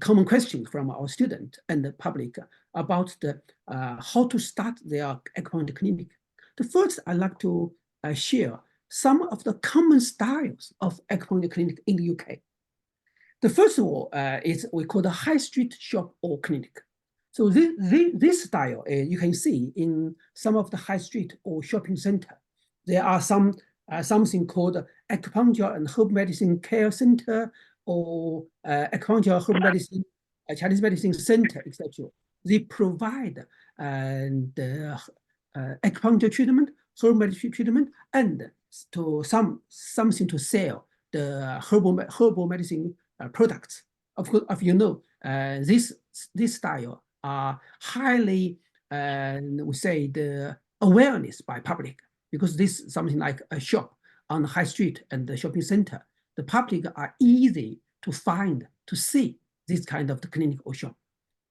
S2: common questions from our students and the public about the how to start their acupuncture clinic. The first, I'd like to share some of the common styles of acupuncture clinic in the UK. The first of all is we call the high street shop or clinic. So this style, you can see in some of the high street or shopping center. There are some something called acupuncture and herbal medicine care center or acupuncture herbal medicine, Chinese medicine center, etc. They provide acupuncture treatment, herbal medicine treatment, and to something to sell the herbal medicine products. Of course, if you know, this style are highly, we say, the awareness by public, because this is something like a shop on the high street and the shopping center. The public are easy to find, to see this kind of the clinic or shop.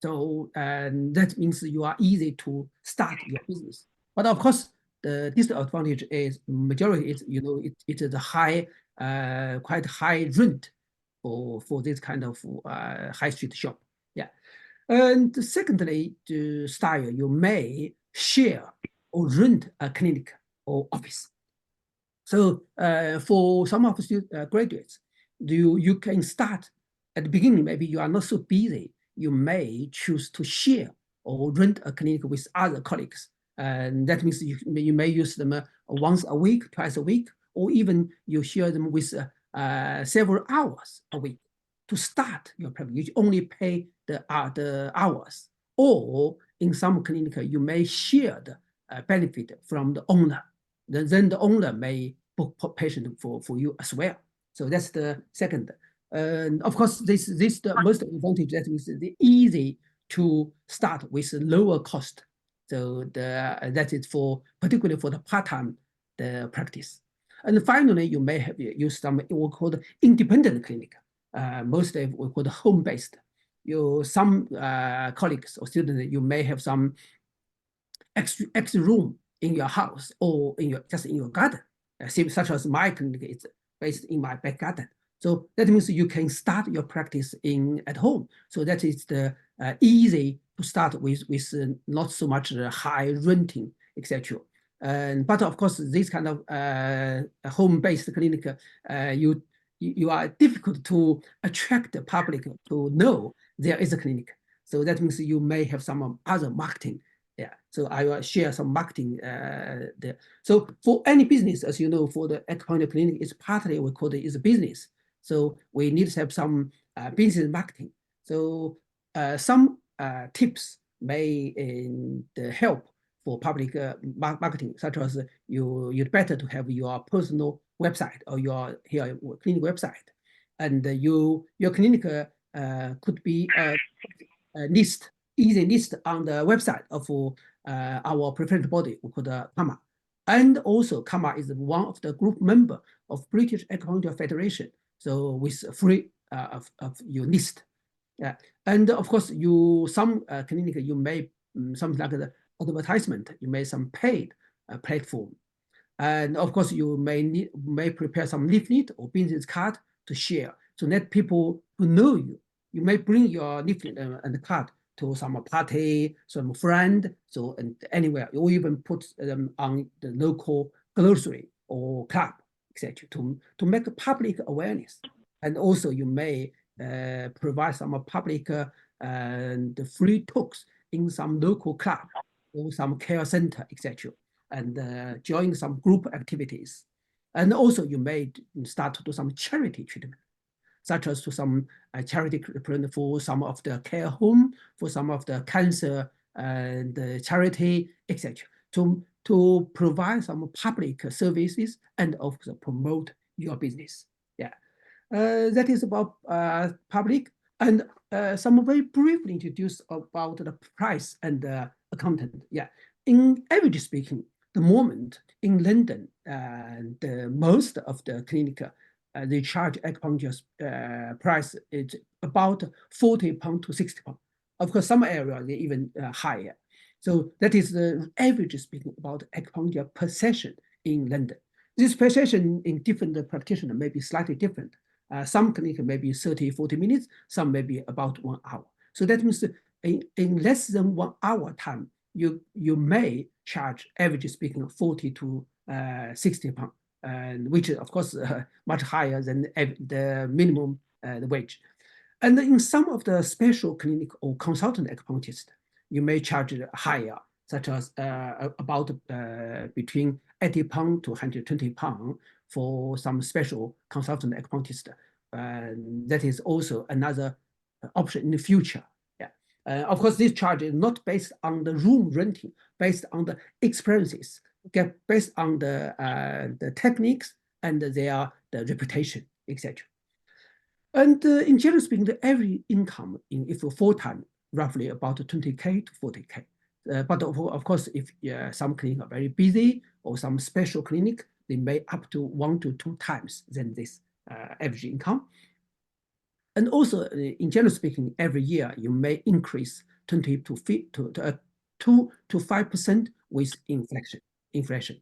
S2: So that means you are easy to start your business. But of course, the disadvantage is majority is, you know, it is a high, quite high rent for this kind of high street shop. Yeah. And secondly, the style, you may share or rent a clinic or office. So for some of the graduates, you can start at the beginning. Maybe you are not so busy. You may choose to share or rent a clinic with other colleagues. And that means you may use them once a week, twice a week, or even you share them with several hours a week to start your practice, you only pay the hours, or in some clinic, you may share the benefit from the owner. Then the owner may book patient for you as well. So that's the second. And of course, this the most advantage, that is the easy to start with lower cost. So that is particularly for the part-time practice. And finally, you may have use some what we call the independent clinic. Mostly we call the home-based. Some colleagues or students, you may have some extra room in your house or just in your garden, such as my clinic is based in my back garden. So that means you can start your practice at home. So that is the easy to start with not so much high renting, etc. But of course, this kind of home-based clinic, you are difficult to attract the public to know there is a clinic. So that means you may have some other marketing. Yeah, so I will share some marketing there. So for any business, as you know, for the acupuncture clinic, it's partly we call it is a business. So we need to have some business marketing. So some tips may help for public marketing, such as you'd better to have your personal website or your clinic website, and your clinic could be easy list on the website of our preferred body, we call the CAMA. And also CAMA is one of the group member of British Acupuncture Federation. So with free of your list. Yeah. And of course, some clinic, you may something like the advertisement, you may some paid platform. And of course, you may prepare some leaflet or business card to share, so let people who know you. You may bring your leaflet and card to some party, some friend, so and anywhere, or even put them on the local grocery or club, etc. to make public awareness. And also you may provide some public and free talks in some local club or some care center, etc. And join some group activities. And also you may start to do some charity treatment, such as to some charity treatment for some of the care home, for some of the cancer and charity, etc. To provide some public services and also promote your business. Yeah, that is about public. And some very briefly introduce about the price and accountant. Yeah, in average speaking, the moment in London, most of the clinic they charge acupuncture price is about £40 to £60. Of course, some areas they even higher. So that is the average speaking about acupuncture per session in London. This per session in different practitioners may be slightly different. Some clinic may be 30, 40 minutes, some may be about 1 hour. So that means in less than 1 hour time, you may charge average speaking 40 to £60, which is of course much higher than the minimum wage. And in some of the special clinic or consultant acupuncturist, you may charge higher, such as about between £80 to £120 for some special consultant acupuncturist. That is also another option in the future. Yeah. Of course, this charge is not based on the room renting, based on the experiences, based on the techniques and the reputation, etc. And in general speaking, the average income if you're full-time, roughly about 20K to 40K. But of course, if some clinics are very busy or some special clinic, they may up to 1 to 2 times than this average income. And also, in general speaking, every year you may increase 2 to 5% with inflation.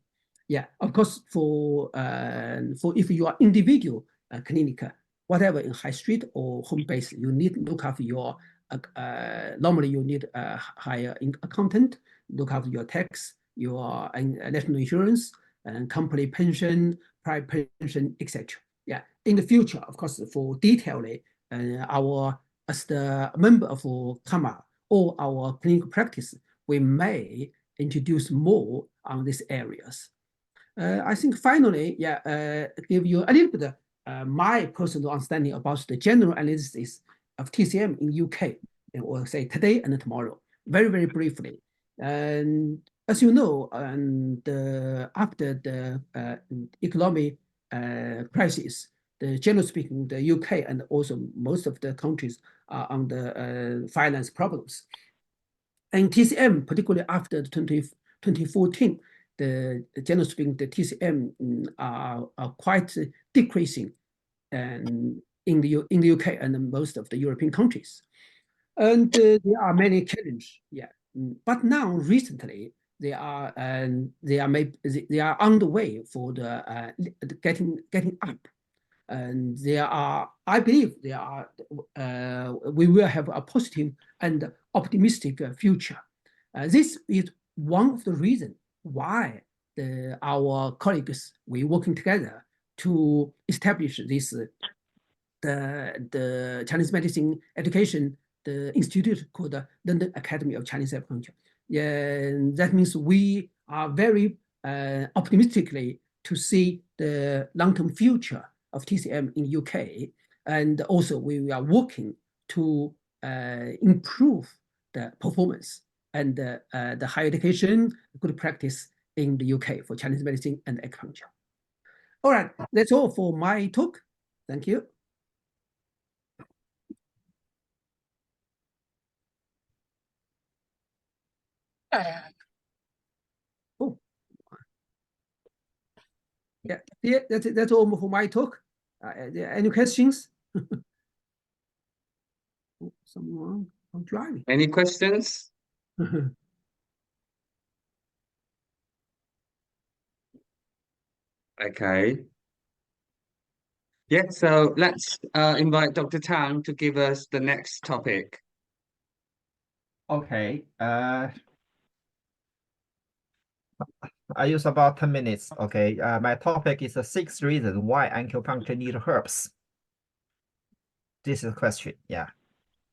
S2: Yeah, of course, for if you are individual clinic, whatever in high street or home base, you need to look after your normally you need a higher accountant, look after your tax, your national insurance, and company pension, private pension, etc. Yeah, in the future, of course, for detailing as the member of CAMA or our clinical practice, we may introduce more on these areas. I think finally, give you a little bit my personal understanding about the general analysis of TCM in UK, and we'll say today and tomorrow, very, very briefly. And as you know, after the economic crisis, generally speaking, the UK and also most of the countries are under finance problems. And TCM, particularly after 2014, generally speaking, the TCM are quite decreasing, and in the UK and most of the European countries. And there are many challenges, yeah. But now recently they are on the way for the getting up, and I believe we will have a positive and optimistic future. This is one of the reasons why our colleagues we working together to establish this the Chinese medicine education, the institute called the London Academy of Chinese Acupuncture. Yeah, that means we are very optimistically to see the long-term future of TCM in UK, and also we are working to improve the performance and the higher education, good practice in the UK for Chinese medicine and acupuncture. All right, that's all for my talk. Thank you. Oh, yeah, that's all for my talk. Any questions? Oh, someone, I'm driving.
S1: Any questions? Okay. Yeah, so let's invite Dr. Tang to give us the next topic.
S3: Okay. I use about 10 minutes. Okay. My topic is the 6 reasons why acupuncture need herbs. This is a question. Yeah.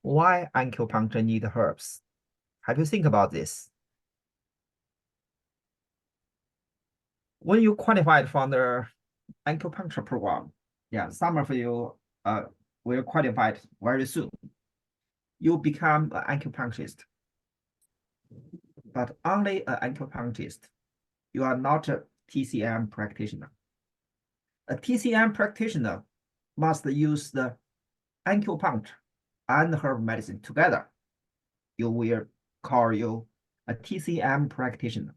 S3: Why acupuncture need herbs? Have you think about this? When you qualified from the acupuncture program, yeah, some of you will qualified very soon. You become an acupuncturist, but only an acupuncturist. You are not a TCM practitioner. A TCM practitioner must use the acupuncture and herb medicine together. You will call you a TCM practitioner.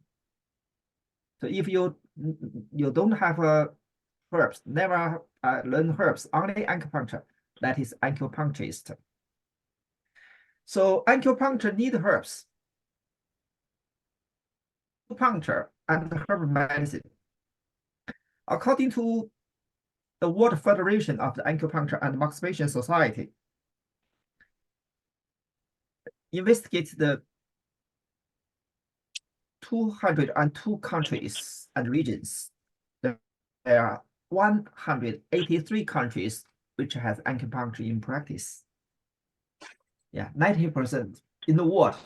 S3: So if you don't have herbs, never learn herbs, only acupuncture, that is acupuncturist. So acupuncture need herbs. Acupuncture and herb medicine. According to the World Federation of the Acupuncture and Masturbation Society, investigates the 202 countries and regions. There are 183 countries which has acupuncture in practice. Yeah, 90% in the world.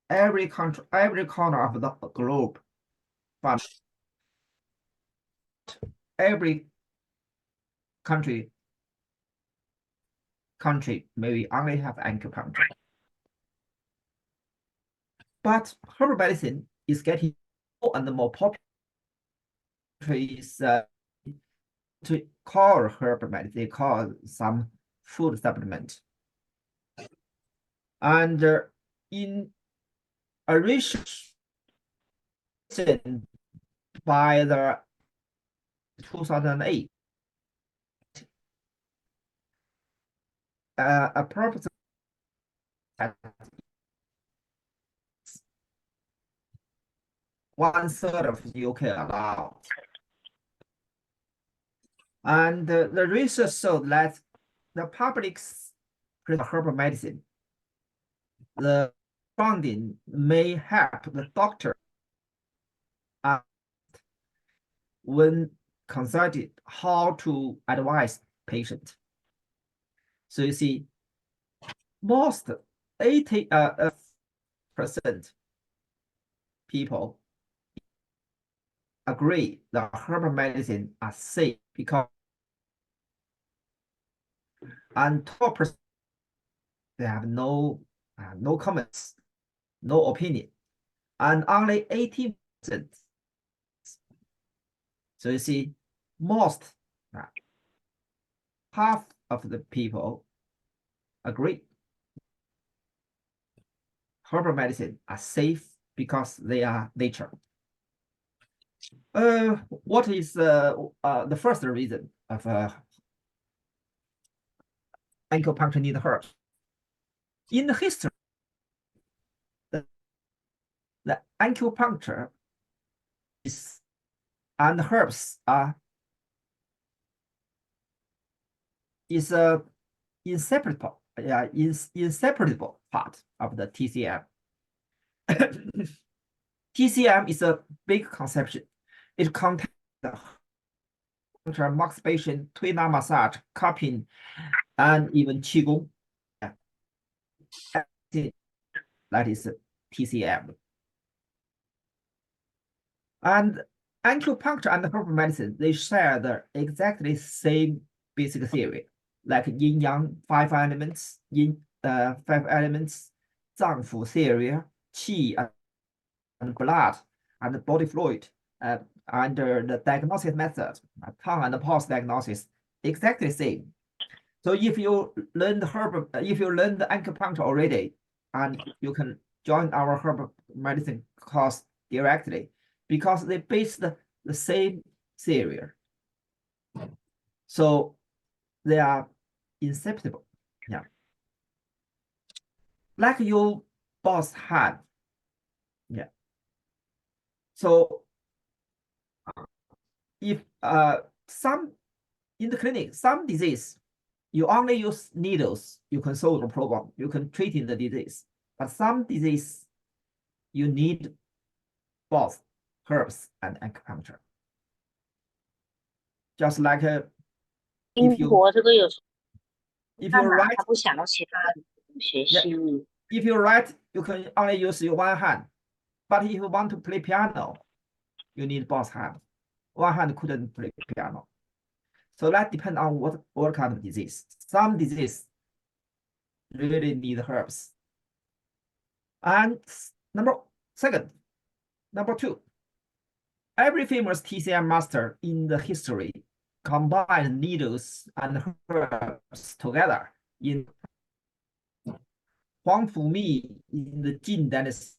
S3: Every country, every corner of the globe, but every country maybe only have acupuncture. But herbal medicine is getting more and more popular. Is to call herbal medicine, they call some food supplement. And in a research by the 2008, approximately 1/3 of the UK allowed. And the research showed that the public's herbal medicine, the funding may help the doctor when consulted how to advise patient. So you see, most 80% people agree that herbal medicine are safe because and 12% they have no comments, no opinion, and only 18%. So you see, most half of the people agree herbal medicine are safe because they are nature. What is the first reason of acupuncture need herbs? In the history, the acupuncture is and herbs is a inseparable part of the TCM. TCM is a big conception. It contains the masturbation, tuina massage, cupping, and even qigong. That is TCM. And acupuncture and herbal medicine, they share the exactly same basic theory, like yin yang, 5 elements, 5 elements, 脏腑 theory, qi and blood and body fluid, under the diagnosis method, tongue and pulse diagnosis, exactly same. So if you learn the acupuncture already, and you can join our herbal medicine course directly, because they base the same theory. So they are inseparable. Yeah. Like your boss hand. Yeah. So if some in the clinic, some disease, you only use needles, you can solve the problem, you can treat the disease. But some disease, you need both herbs and acupuncture. Just like if you write, if you write, you can only use your one hand. But if you want to play piano, you need both hands. One hand couldn't play piano. So that depends on what kind of disease. Some disease really need herbs. And number two, every famous TCM master in the history combined needles and herbs together. In Huang Fumi in the Jin dynasty,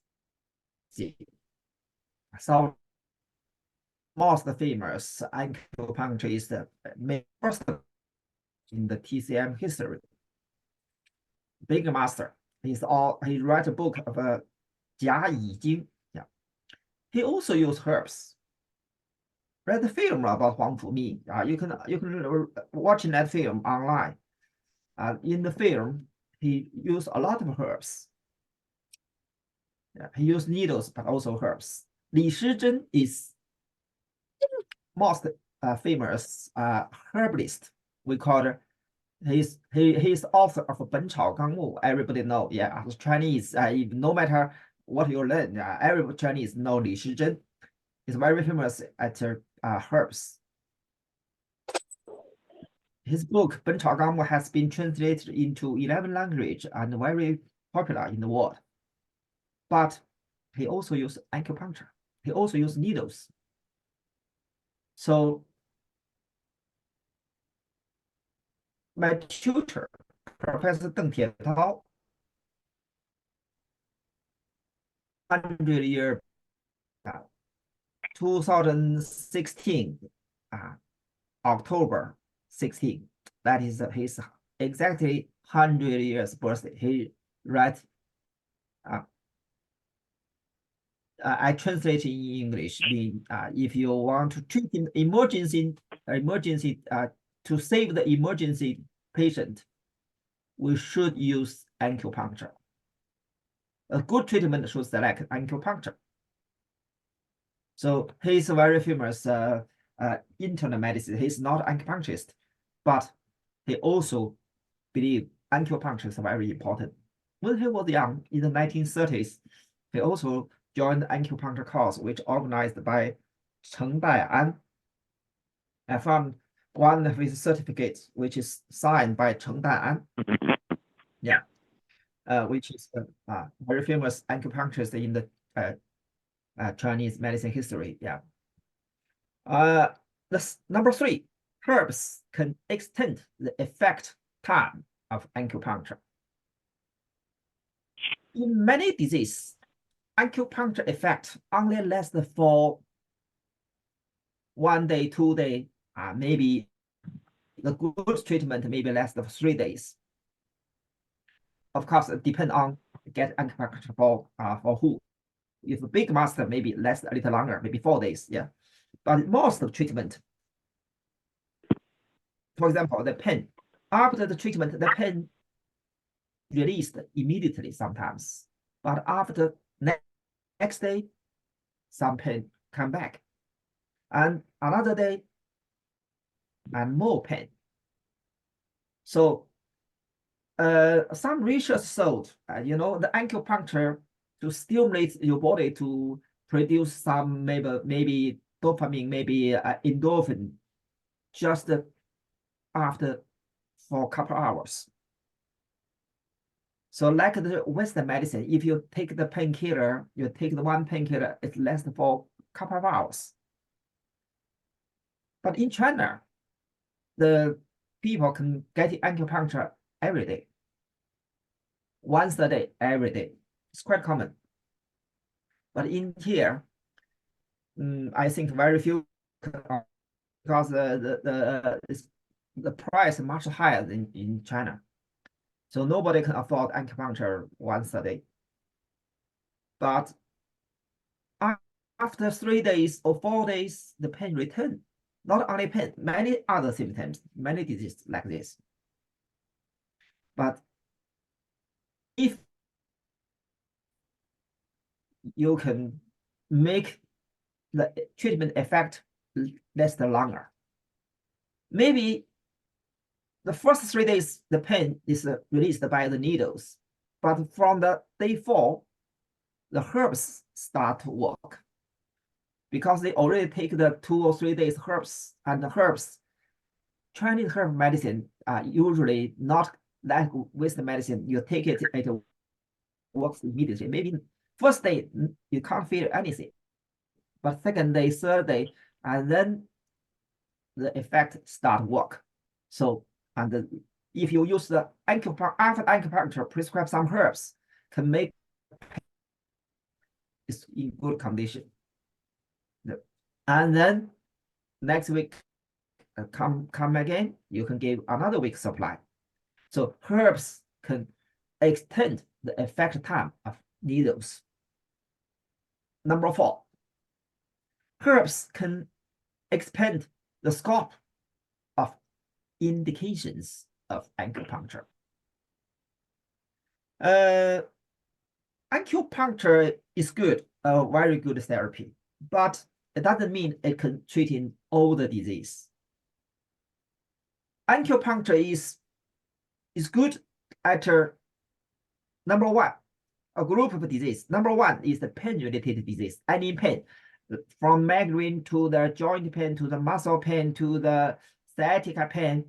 S3: so most famous acupuncturist, the first in the TCM history. Big master. He wrote a book of Jia Yi Jing. Yeah. He also used herbs. Read the film about Huang Fumi. You can watch that film online. In the film, he used a lot of herbs. Yeah, he used needles, but also herbs. Li Shizhen is most famous herbalist. We call it. He's author of 本草纲目. Everybody know, yeah. Chinese, no matter what you learn, every Chinese know Li Shizhen. He's very famous at herbs. His book 本草纲目 has been translated into 11 languages and very popular in the world. But he also used acupuncture. He also used needles. So my tutor, Professor Deng Tietao, 100 year 2016, October 16. That is his exactly 100 years birthday. He write. I translate in English. If you want to treat an emergency to save the emergency patient, we should use acupuncture. A good treatment should select acupuncture. So he's very famous internal medicine. He's not acupuncturist, but he also believes acupuncture is very important. When he was young, in the 1930s, he also joined the acupuncture course, which organized by Cheng Daian. I found one of his certificates, which is signed by Cheng Daian. Yeah, which is a very famous acupuncturist in the Chinese medicine history. Yeah. Number 3, herbs can extend the effect time of acupuncture. In many diseases, acupuncture effect only lasts for 1 day, 2 days, maybe the good treatment maybe lasts for 3 days. Of course, it depends on get acupuncture for who. If a big master, maybe lasts a little longer, maybe 4 days. Yeah, but most of treatment, for example, the pain, after the treatment, the pain released immediately sometimes, but after next day, some pain come back, and another day, and more pain. So, some research showed, the acupuncture to stimulate your body to produce some maybe dopamine, maybe endorphin, just after for a couple hours. So like the Western medicine, if you take the painkiller, you take the one painkiller, it lasts for a couple of hours. But in China, the people can get acupuncture every day. Once a day, every day. It's quite common. But in here, I think very few, because the price is much higher than in China. So nobody can afford acupuncture once a day. But after 3 days or 4 days, the pain returns. Not only pain, many other symptoms, many diseases like this. But if you can make the treatment effect last longer, maybe the first 3 days, the pain is released by the needles. But from the day 4, the herbs start to work. Because they already take the 2 or 3 days herbs, and the herbs, Chinese herb medicine are usually not like Western medicine. You take it, it works immediately. Maybe first day you can't feel anything, but second day, third day, and then the effect start work. So, and if you use the acupuncture after acupuncture, prescribe some herbs, can make it in good condition. And then next week, come again, you can give another week's supply. So herbs can extend the effect time of needles. Number 4, herbs can expand the scope of indications of acupuncture. Acupuncture is good, a very good therapy, but it doesn't mean it can treat in all the disease. Acupuncture is good at number 1, a group of disease. Number 1 is the pain-related disease, any pain, from migraine to the joint pain, to the muscle pain, to the sciatica pain,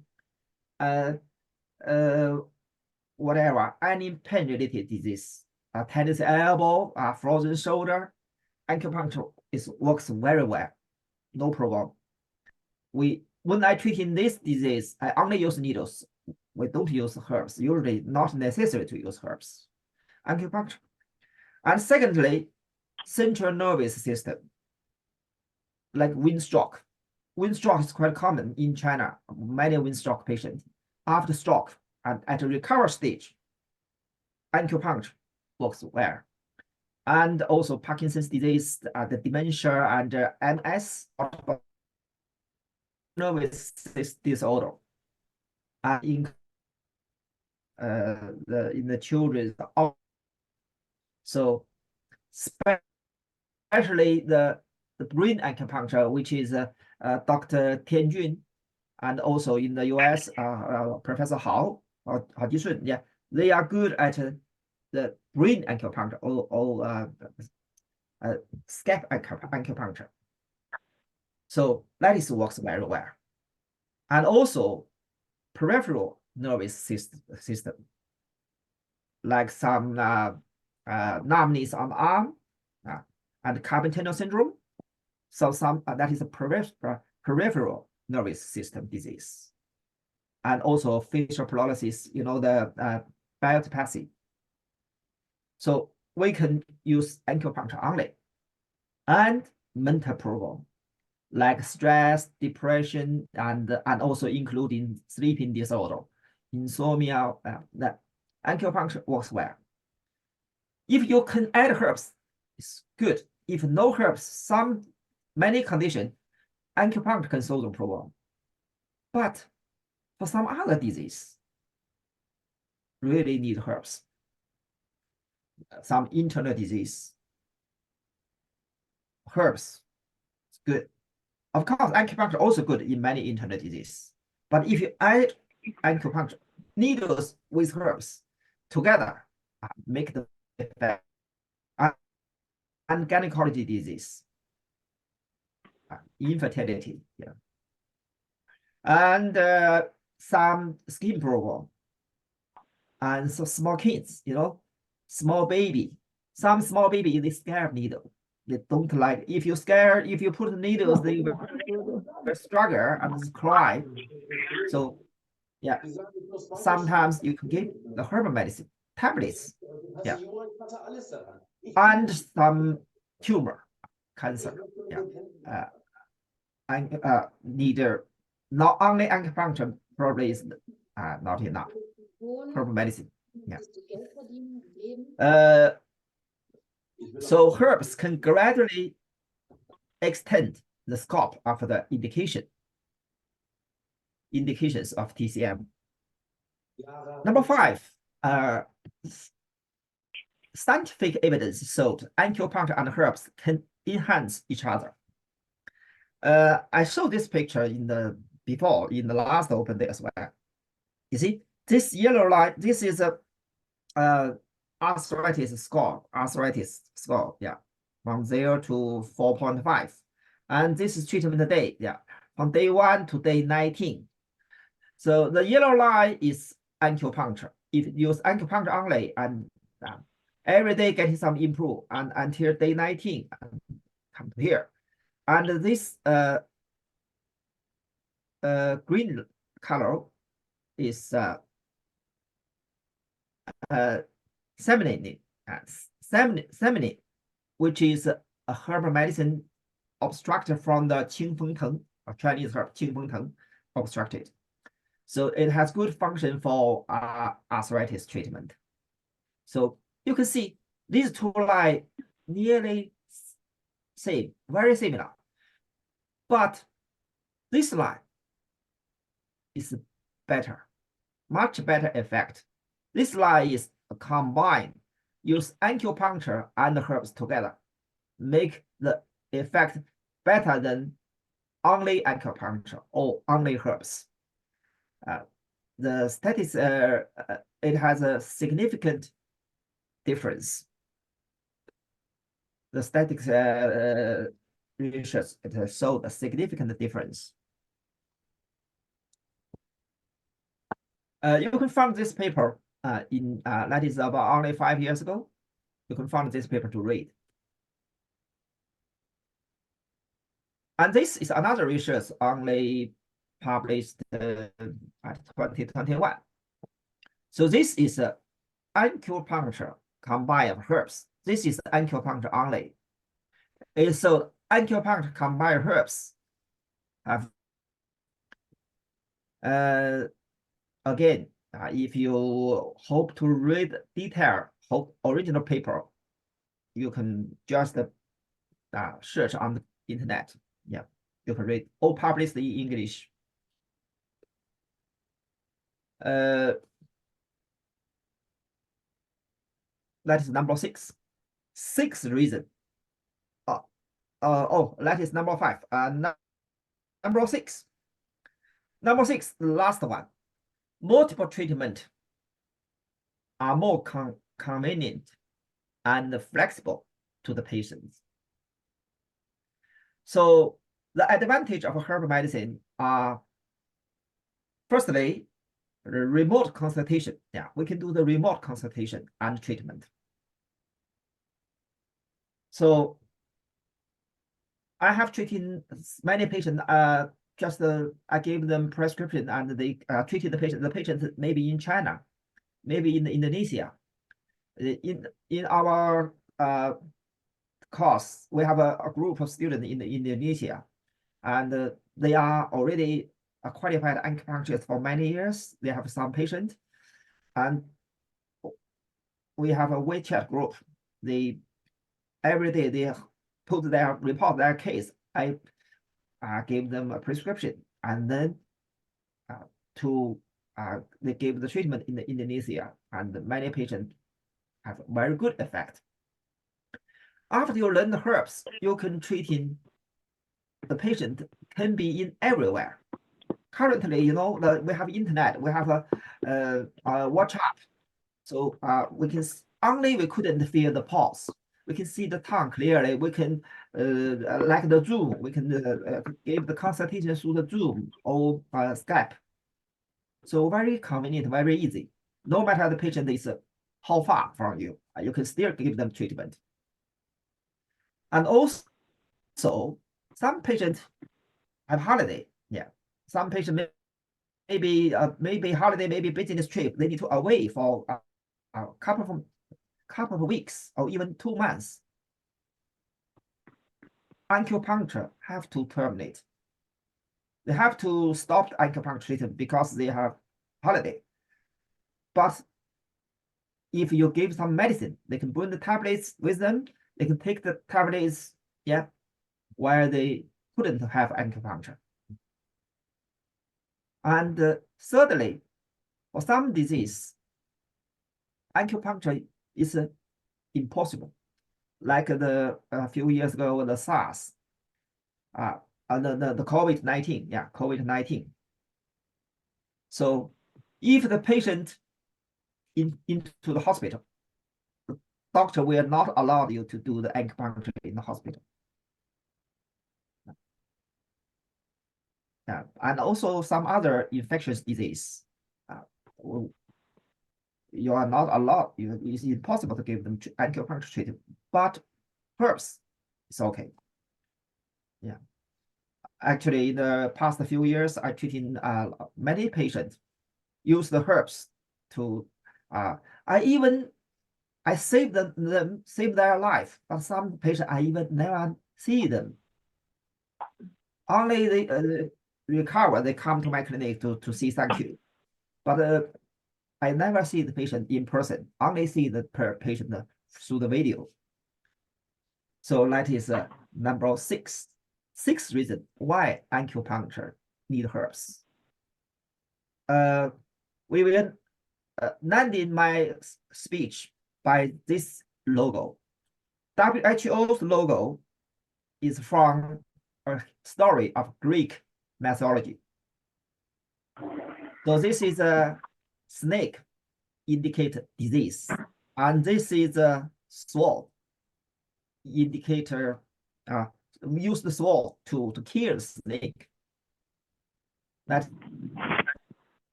S3: whatever, any pain-related disease, tennis elbow, frozen shoulder, acupuncture works very well, no problem. When I treat in this disease, I only use needles. We don't use herbs. Usually not necessary to use herbs. Acupuncture. And secondly, central nervous system, like windstroke. Windstroke is quite common in China. Many windstroke patients, after stroke and at a recovery stage, acupuncture works well. And also Parkinson's disease, the dementia, and MS, nervous disorder, in the children. So especially the brain acupuncture, which is Dr. Tianjun, and also in the US, Professor Hao Jishun, yeah, they are good at the brain acupuncture or scalp acupuncture. So that works very well. And also peripheral nervous system, like some numbness on the arm and carpal tunnel syndrome. So some that is a peripheral nervous system disease. And also facial paralysis, you know, the biopathy. So we can use acupuncture only. And mental problem, like stress, depression, and also including sleeping disorder, insomnia, that acupuncture works well. If you can add herbs, it's good. If no herbs, many conditions, acupuncture can solve the problem. But for some other disease, really need herbs. Some internal disease, herbs, it's good. Of course, acupuncture also good in many internal disease. But if you add acupuncture, needles with herbs together, make the effect. And gynecology disease, infertility, yeah. And some skin problem. And so small kids, you know, small baby. Some small baby, they scare of needle. They don't like, if you put needles, they will struggle and cry. So yeah, sometimes you can give the herbal medicine, tablets, yeah. And some tumor, cancer, yeah. And neither, not only acupuncture probably is not enough. Herbal medicine, yeah. So herbs can gradually extend the scope of the indications of TCM. Number 5, scientific evidence showed acupuncture and herbs can enhance each other. I showed this picture in the last open day as well. You see, this yellow line, this is a arthritis score, yeah, from 0 to 4.5. And this is treatment day, yeah, from day 1 to day 19. So the yellow line is acupuncture. If you use acupuncture only and every day getting some improve and until day 19, come to here. And this green color is Seminate, which is a herbal medicine obstructed from the qingfengteng, or Chinese herb qingfengteng, obstructed. So it has good function for arthritis treatment. So you can see these two lie nearly same, very similar. But this line is better, much better effect. This line is combined, use acupuncture and herbs together, make the effect better than only acupuncture or only herbs. The statistics, it has a significant difference. The statistics research, it has showed a significant difference. You can find this paper that is about only 5 years ago. You can find this paper to read. And this is another research only published at 2021. So this is acupuncture combined herbs. This is acupuncture only. So acupuncture combined herbs have again, if you hope to read original paper, you can just search on the internet. Yeah, you can read all published in English. That is number 6. 6th reason. That is number 5. Number 6. Number 6, the last one. Multiple treatment are more convenient and flexible to the patients. So The advantage of herbal medicine are, firstly, remote consultation. Yeah, we can do the remote consultation and treatment. So I have treated many patients. Just I gave them prescription and they treated the patient. The patient maybe in China, maybe in Indonesia. In our course, we have a group of students in Indonesia, and they are already qualified acupuncturists for many years. They have some patients, and we have a WeChat group. They every day they report their case. I gave them a prescription, and then they gave the treatment in Indonesia, and many patients have very good effect. After you learn the herbs, you can treat in the patient can be in everywhere. Currently, you know, we have internet, we have a WhatsApp, so we couldn't feel the pulse. We can see the tongue clearly. We can, like the Zoom, we can give the consultation through the Zoom or Skype. So very convenient, very easy. No matter the patient is how far from you, you can still give them treatment. And also, some patients have holiday. Yeah, some patients maybe holiday, maybe business trip. They need to away for a couple of weeks or even 2 months. Acupuncture have to terminate. They have to stop the acupuncture treatment because they have holiday. But if you give some medicine, they can bring the tablets with them. They can take the tablets, yeah, where they couldn't have acupuncture. And thirdly, for some disease, acupuncture is impossible. Like a few years ago, the SARS, the COVID-19, yeah, COVID-19. So if the patient into the hospital, the doctor will not allow you to do the acupuncture in the hospital. And also some other infectious disease, you are not allowed. It's impossible to give them acupuncture treatment. But herbs, it's okay. Yeah. Actually, in the past few years, I treated many patients. Use the herbs to. I saved them, save their life. But some patients I even never see them. Only they recover. They come to my clinic to see thank you. But I never see the patient in person. Only see the patient through the video. So that is number 6. 6th reason why acupuncture need herbs. We will land my speech by this logo. WHO's logo is from a story of Greek mythology. So this is a snake, indicate disease, and this is a sword, indicator. Use the sword to kill the snake.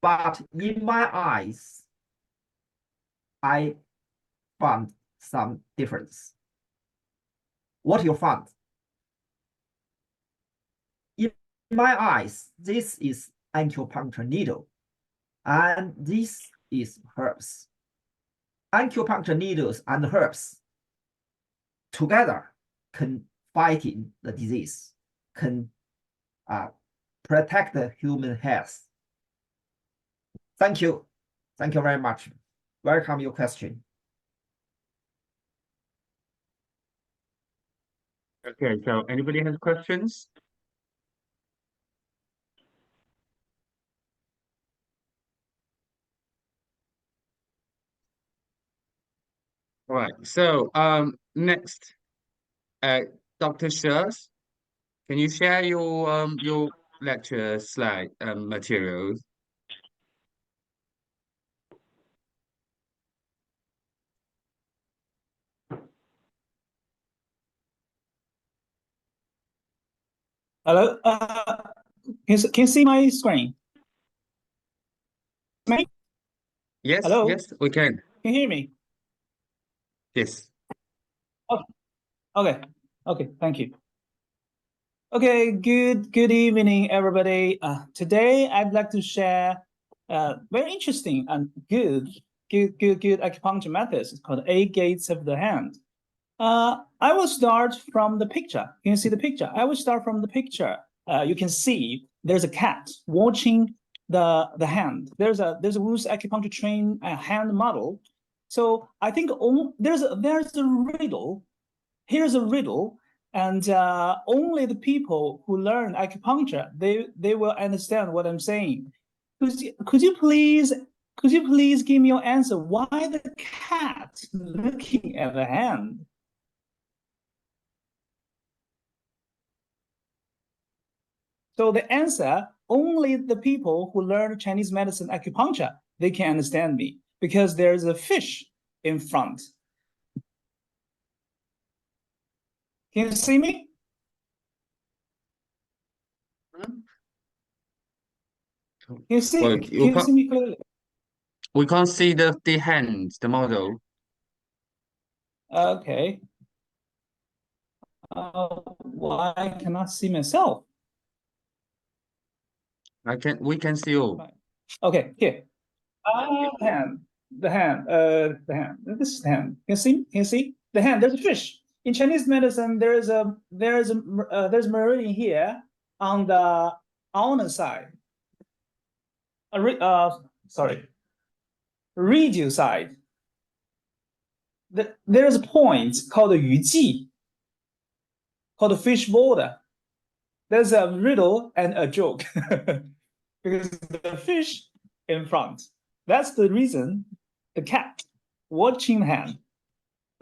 S3: But in my eyes, I found some difference. What you found? In my eyes, this is acupuncture needle, and this is herbs. Acupuncture needles and herbs together can fight in the disease, can protect the human health. Thank you. Thank you very much. Welcome your question.
S1: Okay, so anybody has questions? All right, so next, Dr. Schurz, can you share your lecture slide materials?
S8: Hello. Can you see my screen? Me?
S1: Yes,
S8: Hello?
S1: yes, we can.
S8: Can you hear me?
S1: Yes.
S8: Okay. Okay. Thank you. Okay. Good evening, everybody. Today I'd like to share very interesting and good acupuncture methods. It's called 8 gates of the hand. I will start from the picture. Can you see the picture? I will start from the picture. You can see there's a cat watching the hand. There's a Wu's acupuncture train hand model. So I think there's a riddle. Here's a riddle, and only the people who learn acupuncture they will understand what I'm saying. Could you please give me your answer? Why the cat looking at the hand? So the answer, only the people who learn Chinese medicine acupuncture, they can understand me, because there's a fish in front. Can you see me? Can you see,
S1: Well,
S8: can you see me clearly?
S1: we can't see the hand, the model.
S8: Okay. Why I cannot see myself?
S1: We can see all.
S8: Okay, here. The hand. This is the hand. Can you see? The hand, there's a fish. In Chinese medicine, there's meridian here on the ulnar side. Radial side. There's a point called the yuji, called the fish border. There's a riddle and a joke because the fish in front. That's the reason the cat watching the hand.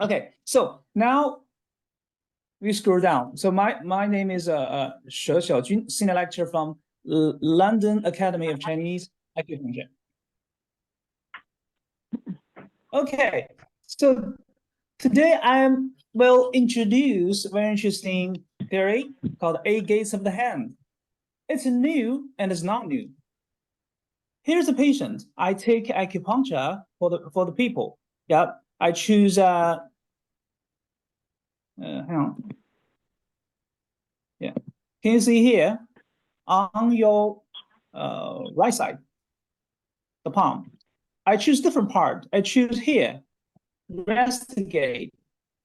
S8: Okay, so now we scroll down. So my name is She Xiaojun, senior lecturer from London Academy of Chinese Acupuncture. Okay, so today I will introduce a very interesting theory called 8 gates of the hand. It's new and it's not new. Here's a patient. I take acupuncture for the people. Yeah, I choose hang on. Yeah, can you see here on your right side, the palm? I choose different part. I choose here, rest gate.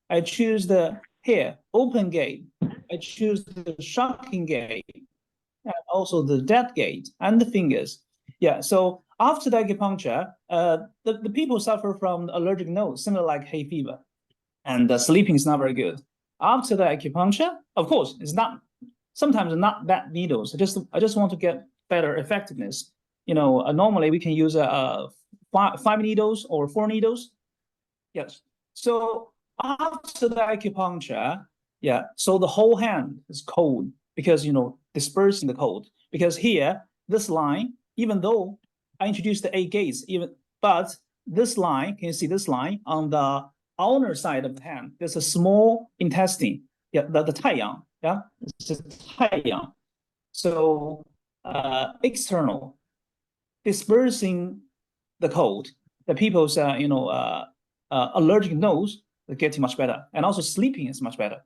S8: I choose the here, open gate. I choose the shocking gate, and also the dead gate and the fingers. Yeah, so after the acupuncture, the people suffer from allergic nose, similar like hay fever, and sleeping is not very good. After the acupuncture, of course, it's not, sometimes not bad needles. I just want to get better effectiveness. You know, normally we can use 5 needles or 4 needles. Yes. So after the acupuncture, yeah, so the whole hand is cold because, you know, dispersing the cold. Because here, this line, even though I introduced the 8 gates, but this line, can you see this line on the ulnar side of the hand? There's a small intestine, yeah, the taiyang, yeah, it's just taiyang. So external, dispersing the cold. The people's allergic nose are getting much better, and also sleeping is much better.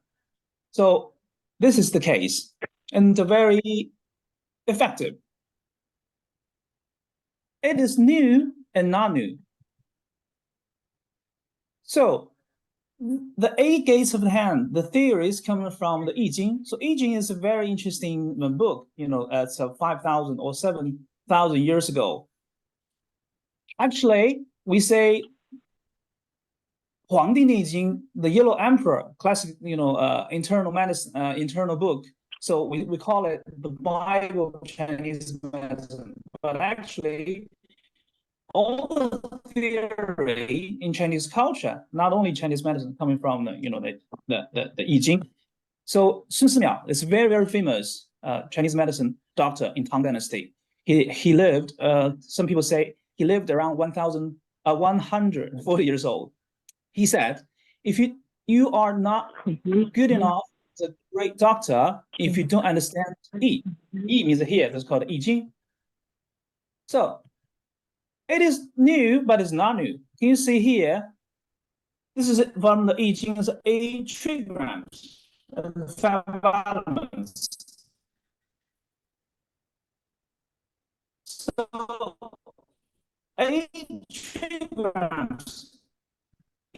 S8: So this is the case, and very effective. It is new and not new. So the 8 gates of the hand, the theory is coming from the I Ching. So I Ching is a very interesting book. You know, it's 5,000 or 7,000 years ago. Actually, we say Huangdi Neijing, the Yellow Emperor, classic, you know, internal medicine, internal book. So we call it the Bible of Chinese medicine. But actually, all the theory in Chinese culture, not only Chinese medicine, coming from the I Ching. So Sun Simiao is very, very famous Chinese medicine doctor in Tang Dynasty. He lived, some people say he lived around 140 years old. He said, if you are not good enough a great doctor if you don't understand Yi. Yi means here, that's called I Ching. So it is new, but it's not new. Can you see here? This is from the I Ching, it's 8 trigrams and 5 elements. So 8 trigrams,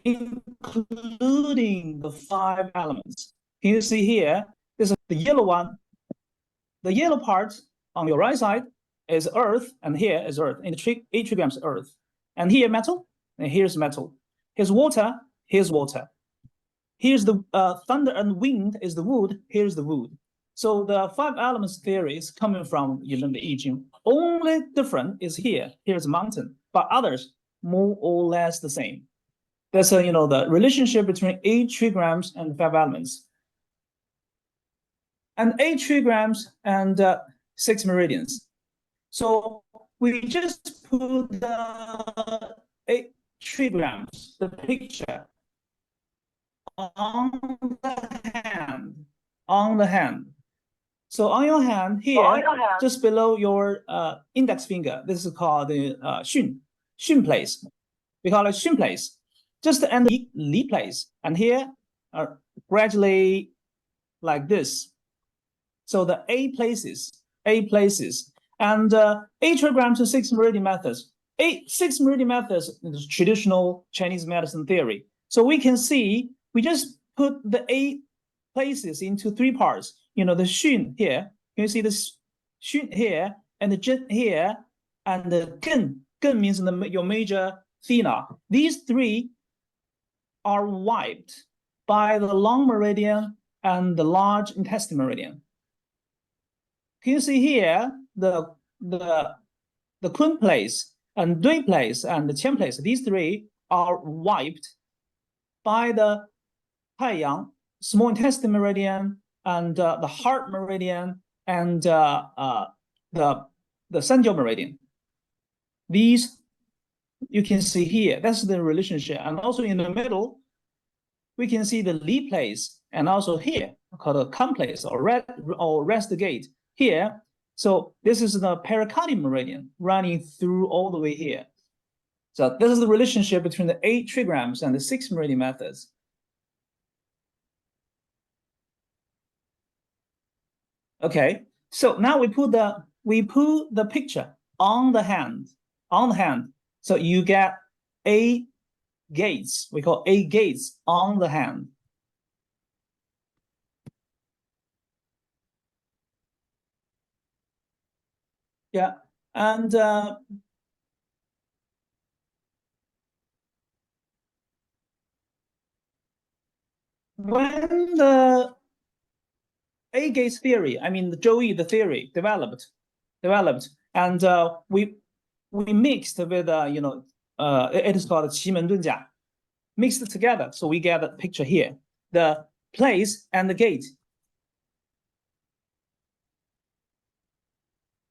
S8: including the 5 elements. Can you see here? This is the yellow one. The yellow part on your right side is earth, and here is earth. In the 8 trigrams, earth. And here metal, and here's metal. Here's water, here's water. Here's the thunder and wind is the wood, here's the wood. So the 5 elements theory is coming from the I Ching. Only different is here. Here's a mountain, but others more or less the same. That's the relationship between 8 trigrams and 5 elements. And 8 trigrams and 6 meridians. So we just put the 8 trigrams, the picture, on the hand. So on your hand here, just below your index finger, this is called the Xun place. We call it Xun place. Just the end Li place. And here, gradually like this. So the 8 places, and 8 trigrams and 6 meridian methods. 6 meridian methods is traditional Chinese medicine theory. So we can see, we just put the 8 places into 3 parts. The Xun here, you see this Xun here, and the Zhen here, and the Gen. Gen means your major thena. These 3 are wiped by the long meridian and the large intestine meridian. Can you see here the Kun place and Dui place and the Qian place? These 3 are wiped by the Taiyang, small intestine meridian, and the heart meridian, and the Sanjiao meridian. These you can see here. That's the relationship. And also in the middle, we can see the Li place, and also here called a Kan place or rest gate here. So this is the pericardium meridian running through all the way here. So this is the relationship between the 8 trigrams and the 6 meridian methods. Okay, so now we put the picture on the hand. So you get 8 gates. We call 8 gates on the hand. Yeah, and when the 8 gates theory, I mean the Zhou Yi, the theory developed, and we mixed with it is called Qimen Dunjia, mixed it together. So we get a picture here, the place and the gate.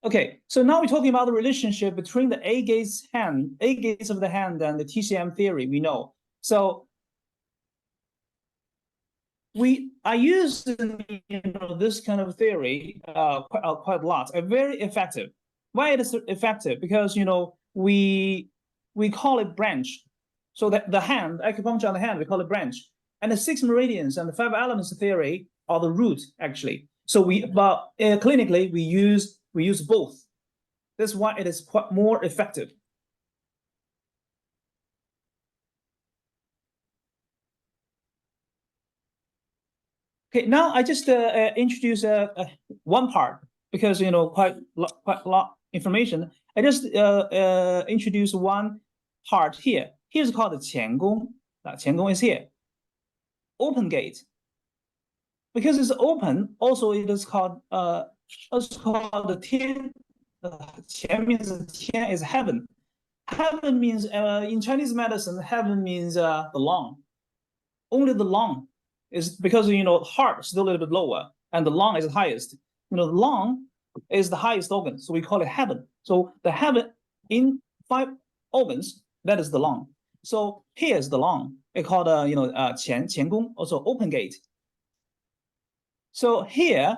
S8: Okay, so now we're talking about the relationship between the 8 gates of the hand and the TCM theory. We know. So I use this kind of theory quite a lot. Very effective. Why it is effective? Because we call it branch. So that the hand, acupuncture on the hand, we call it branch. And the 6 meridians and the 5 elements theory are the root actually. So clinically we use both. That's why it is quite more effective. Okay, now I just introduce one part because quite a lot information. I just introduce one part here. Here's called the Qiangong. Qiangong is here. Open gate. Because it's open, also it is called the Tian. Qian means Tian is heaven. Heaven means in Chinese medicine, heaven means the lung. Only the lung is because heart is still a little bit lower, and the lung is the highest. The lung is the highest organ, so we call it heaven. So the heaven in 5 organs, that is the lung. So here's the lung. It's called Qiangong, also open gate. So here,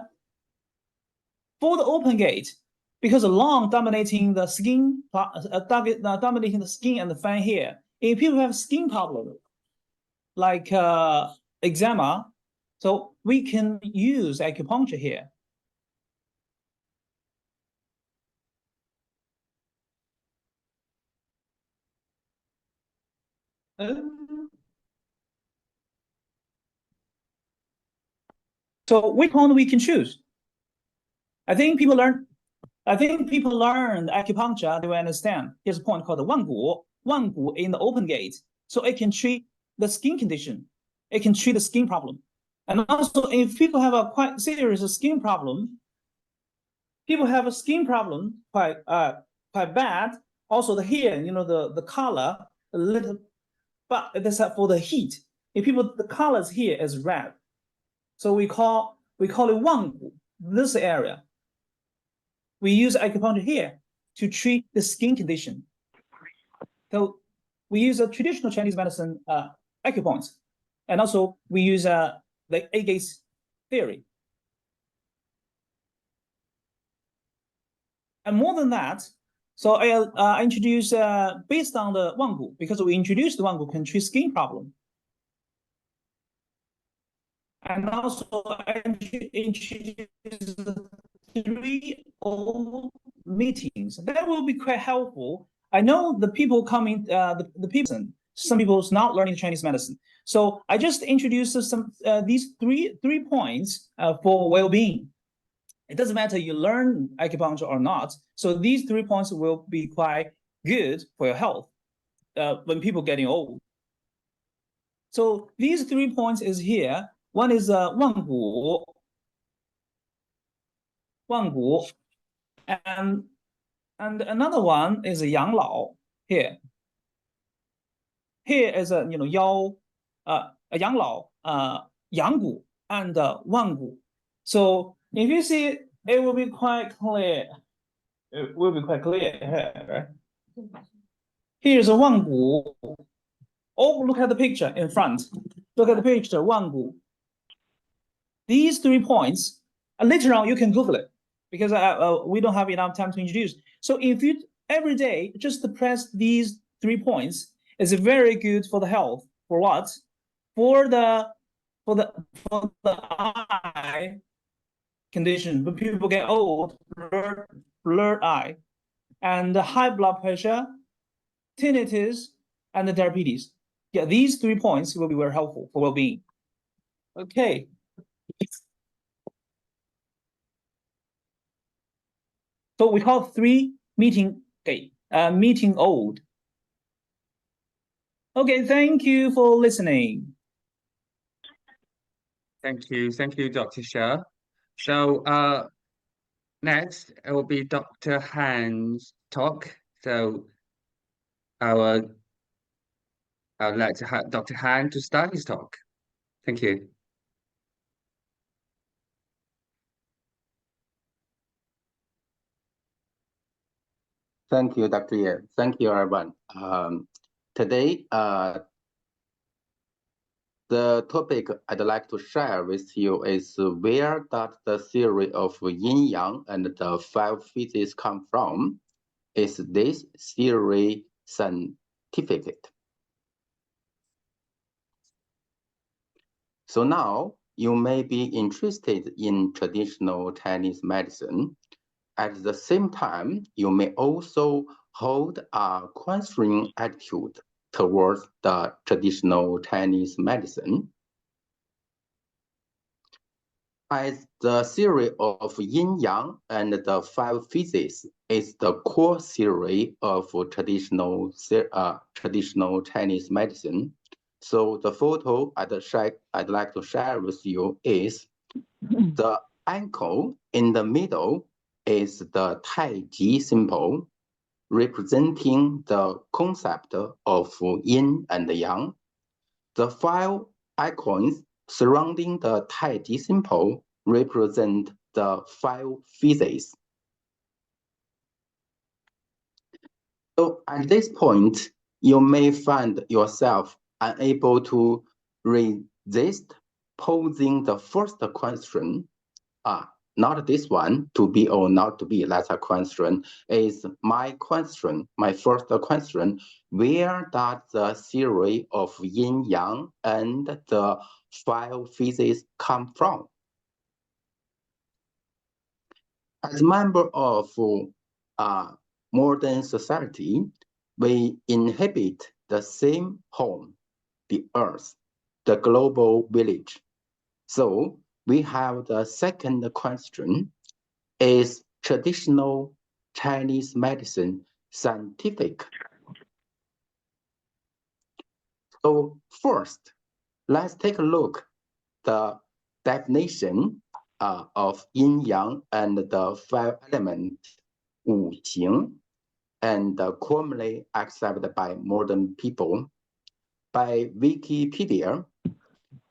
S8: for the open gate, because the lung dominating the skin, dominating the skin and the fan here, if people have skin problem, like eczema, so we can use acupuncture here. So which one we can choose? I think people learn acupuncture, they will understand. Here's a point called the Wan Gu in the open gate. So it can treat the skin condition. It can treat the skin problem. And also if people have a quite serious skin problem, quite bad. Also the hair, the color, a little, but that's for the heat. If people, the colors here is red. So we call it Wan Gu, this area. We use acupuncture here to treat the skin condition. So we use a traditional Chinese medicine acupoints, and also we use the A-gaze theory. And more than that, so I introduce based on the Wan Gu, because we introduced the Wan Gu can treat skin problem. And also I introduce 3 old meetings. That will be quite helpful. I know the people coming, some people is not learning Chinese medicine. So I just introduced some these three points for well-being. It doesn't matter you learn acupuncture or not. So these 3 points will be quite good for your health when people getting old. So these 3 points is here. One is Wan Gu, and another one is Yang Lao here. Here is a Yang Lao, Yang Gu, and Wan Gu. So if you see, it will be quite clear. It will be quite clear here, right? Here's a Wan Gu. Oh, look at the picture in front. Look at the picture, Wan Gu. These 3 points, later on you can Google it, because we don't have enough time to introduce. So if you every day just press these 3 points, is very good for the health. For what? For the eye condition. When people get old, blurred eye, and high blood pressure, tinnitus, and the diabetes. Yeah, these 3 points will be very helpful for well-being. Okay. So we call 3 meeting old. Okay, thank you for listening.
S1: Thank you, Dr. Shah. So next it will be Dr. Han's talk. So I'd like to have Dr. Han to start his talk. Thank you.
S9: Thank you, Dr. Ye. Thank you, everyone. Today, the topic I'd like to share with you is where does the theory of yin-yang and the 5 phases come from? Is this theory scientific? So now you may be interested in traditional Chinese medicine. At the same time, you may also hold a questioning attitude towards the traditional Chinese medicine. As the theory of yin-yang and the 5 phases is the core theory of traditional Chinese medicine. So the photo I'd like to share with you is the ankle in the middle is the Tai Chi symbol, representing the concept of yin and yang. The 5 icons surrounding the Tai Chi symbol represent the 5 phases. So at this point, you may find yourself unable to resist posing the first question, not this one, to be or not to be, that's a question, is my question, my first question, where does the theory of yin-yang and the 5 phases come from? As a member of modern society, we inhabit the same home, the earth, the global village. So we have the second question, is traditional Chinese medicine scientific? So first, let's take a look the definition of yin-yang and the 5 elements, 五行, and commonly accepted by modern people. By Wikipedia,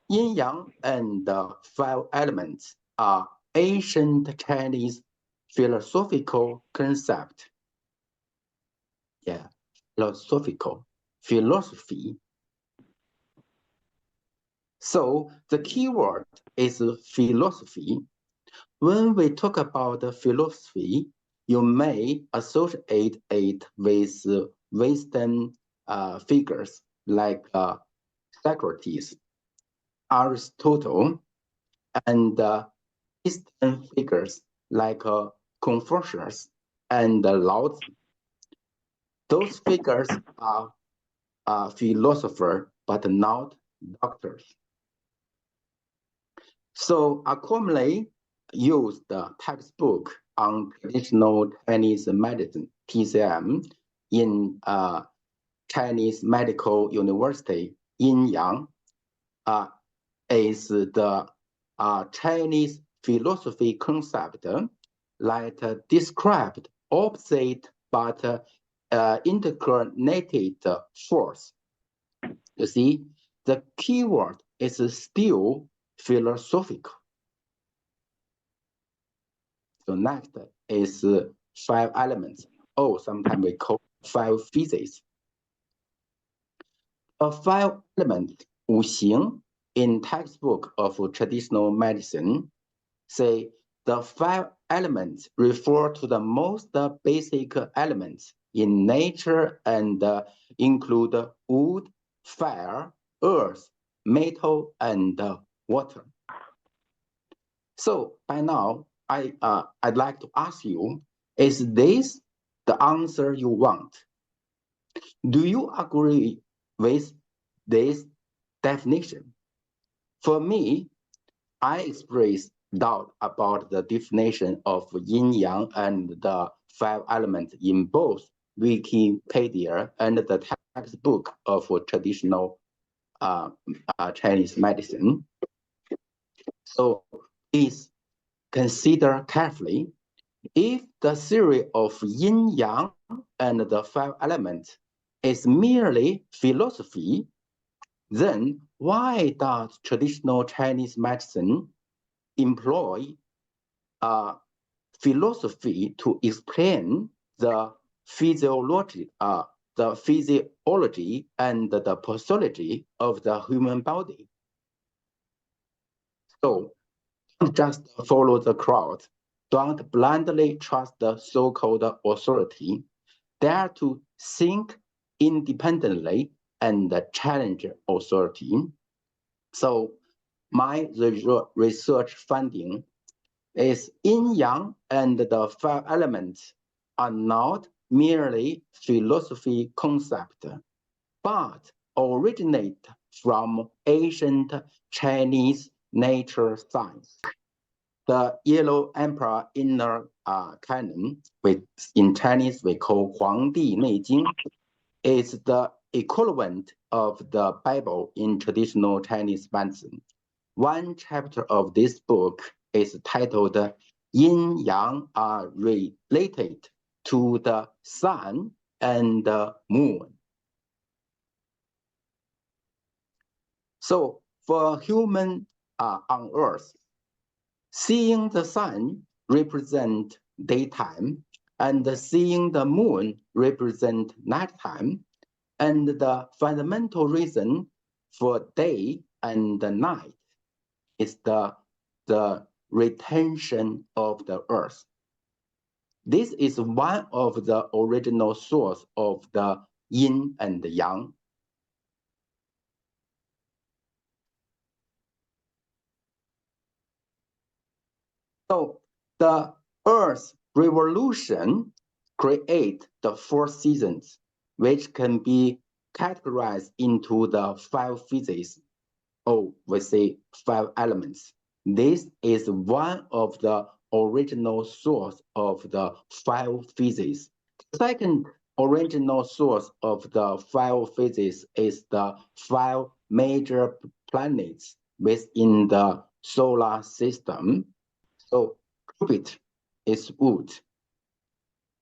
S9: yin-yang and the 5 elements are ancient Chinese philosophical concept. Yeah, philosophy. So the key word is philosophy. When we talk about philosophy, you may associate it with Western figures like Socrates, Aristotle, and Eastern figures like Confucius and Lao Tzu. Those figures are philosophers, but not doctors. So I commonly use the textbook on traditional Chinese medicine, TCM, in Chinese Medical University, Yin-Yang, is the Chinese philosophy concept that described opposite but integrated force. You see, the keyword is still philosophical. So next is 5 elements, or sometimes we call 5 phases. 5 elements, 五行, in textbook of traditional medicine, say the 5 elements refer to the most basic elements in nature and include wood, fire, earth, metal, and water. So by now, I'd like to ask you, is this the answer you want? Do you agree with this definition? For me, I express doubt about the definition of yin-yang and the 5 elements in both Wikipedia and the textbook of traditional Chinese medicine. So please consider carefully, if the theory of yin-yang and the 5 elements is merely philosophy, then why does traditional Chinese medicine employ philosophy to explain the physiology and the pathology of the human body? So don't just follow the crowd. Don't blindly trust the so-called authority. Dare to think independently and challenge authority. So my research finding is yin-yang and the 5 elements are not merely philosophy concept, but originate from ancient Chinese nature science. The Yellow Emperor Inner Canon, which in Chinese we call 黄帝内经, is the equivalent of the Bible in traditional Chinese medicine. One chapter of this book is titled Yin Yang are related to the sun and the moon. So for human on earth, seeing the sun represents daytime and seeing the moon represents nighttime, and the fundamental reason for day and night is the retention of the earth. This is one of the original source of the yin and yang. So the earth revolution create the 4 seasons, which can be categorized into the 5 phases, or we say 5 elements. This is one of the original source of the 5 phases. The second original source of the 5 phases is the 5 major planets within the solar system. So Jupiter is wood,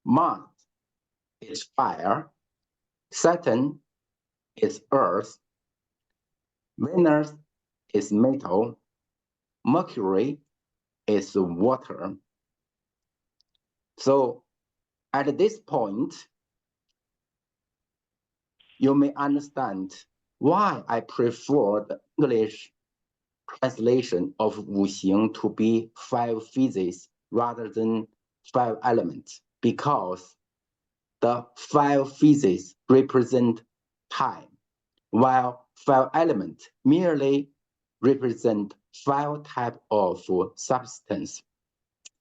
S9: Mars is fire, Saturn is earth, Venus is metal, Mercury is water. So at this point, you may understand why I prefer the English translation of 五行 to be 5 phases rather than 5 elements, because the 5 phases represent time, while 5 elements merely represent 5 types of substance.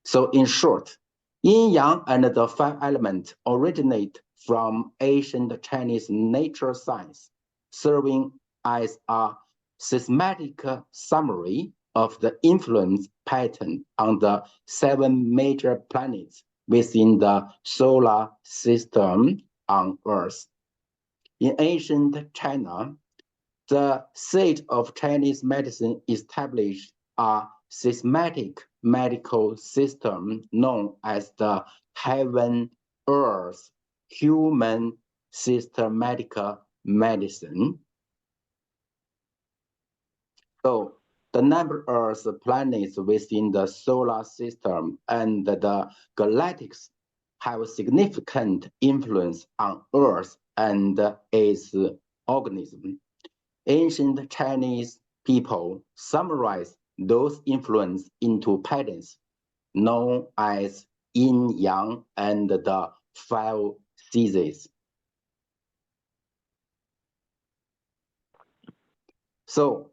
S9: So in short, yin yang and the 5 elements originate from ancient Chinese nature science, serving as a systematic summary of the influence pattern on the 7 major planets within the solar system on Earth. In ancient China, the sage of Chinese medicine established a systematic medical system known as the Heaven, Earth, Human Systematic Medicine. So the number of planets within the solar system and the galactics have a significant influence on Earth and its organism. Ancient Chinese people summarize those influences into patterns known as yin yang and the 5 seasons. So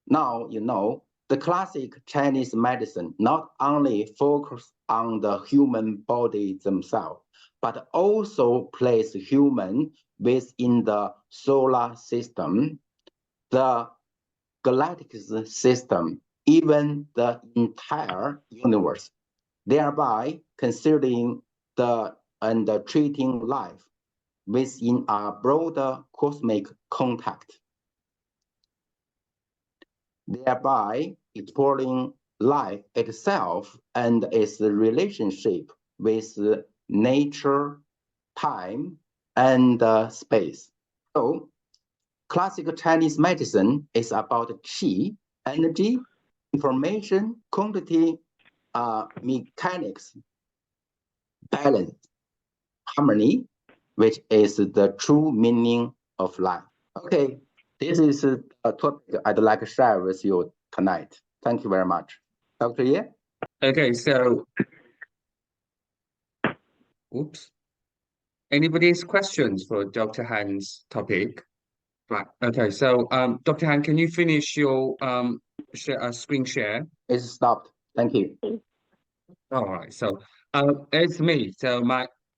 S9: now you know the classic Chinese medicine not only focus on the human body themselves, but also place human within the solar system, the galactic system, even the entire universe, thereby considering and treating life within a broader cosmic context, thereby exploring life itself and its relationship with nature, time, and space. So classical Chinese medicine is about qi, energy, information, quantity, mechanics, balance, harmony, which is the true meaning of life. Okay, this is a topic I'd like to share with you tonight. Thank you very much. Dr. Ye?
S1: Okay, so, oops. Anybody's questions for Dr. Han's topic? Right. Okay, so Dr. Han, can you finish your screen share?
S9: It's stopped. Thank you.
S1: All right, so it's me. So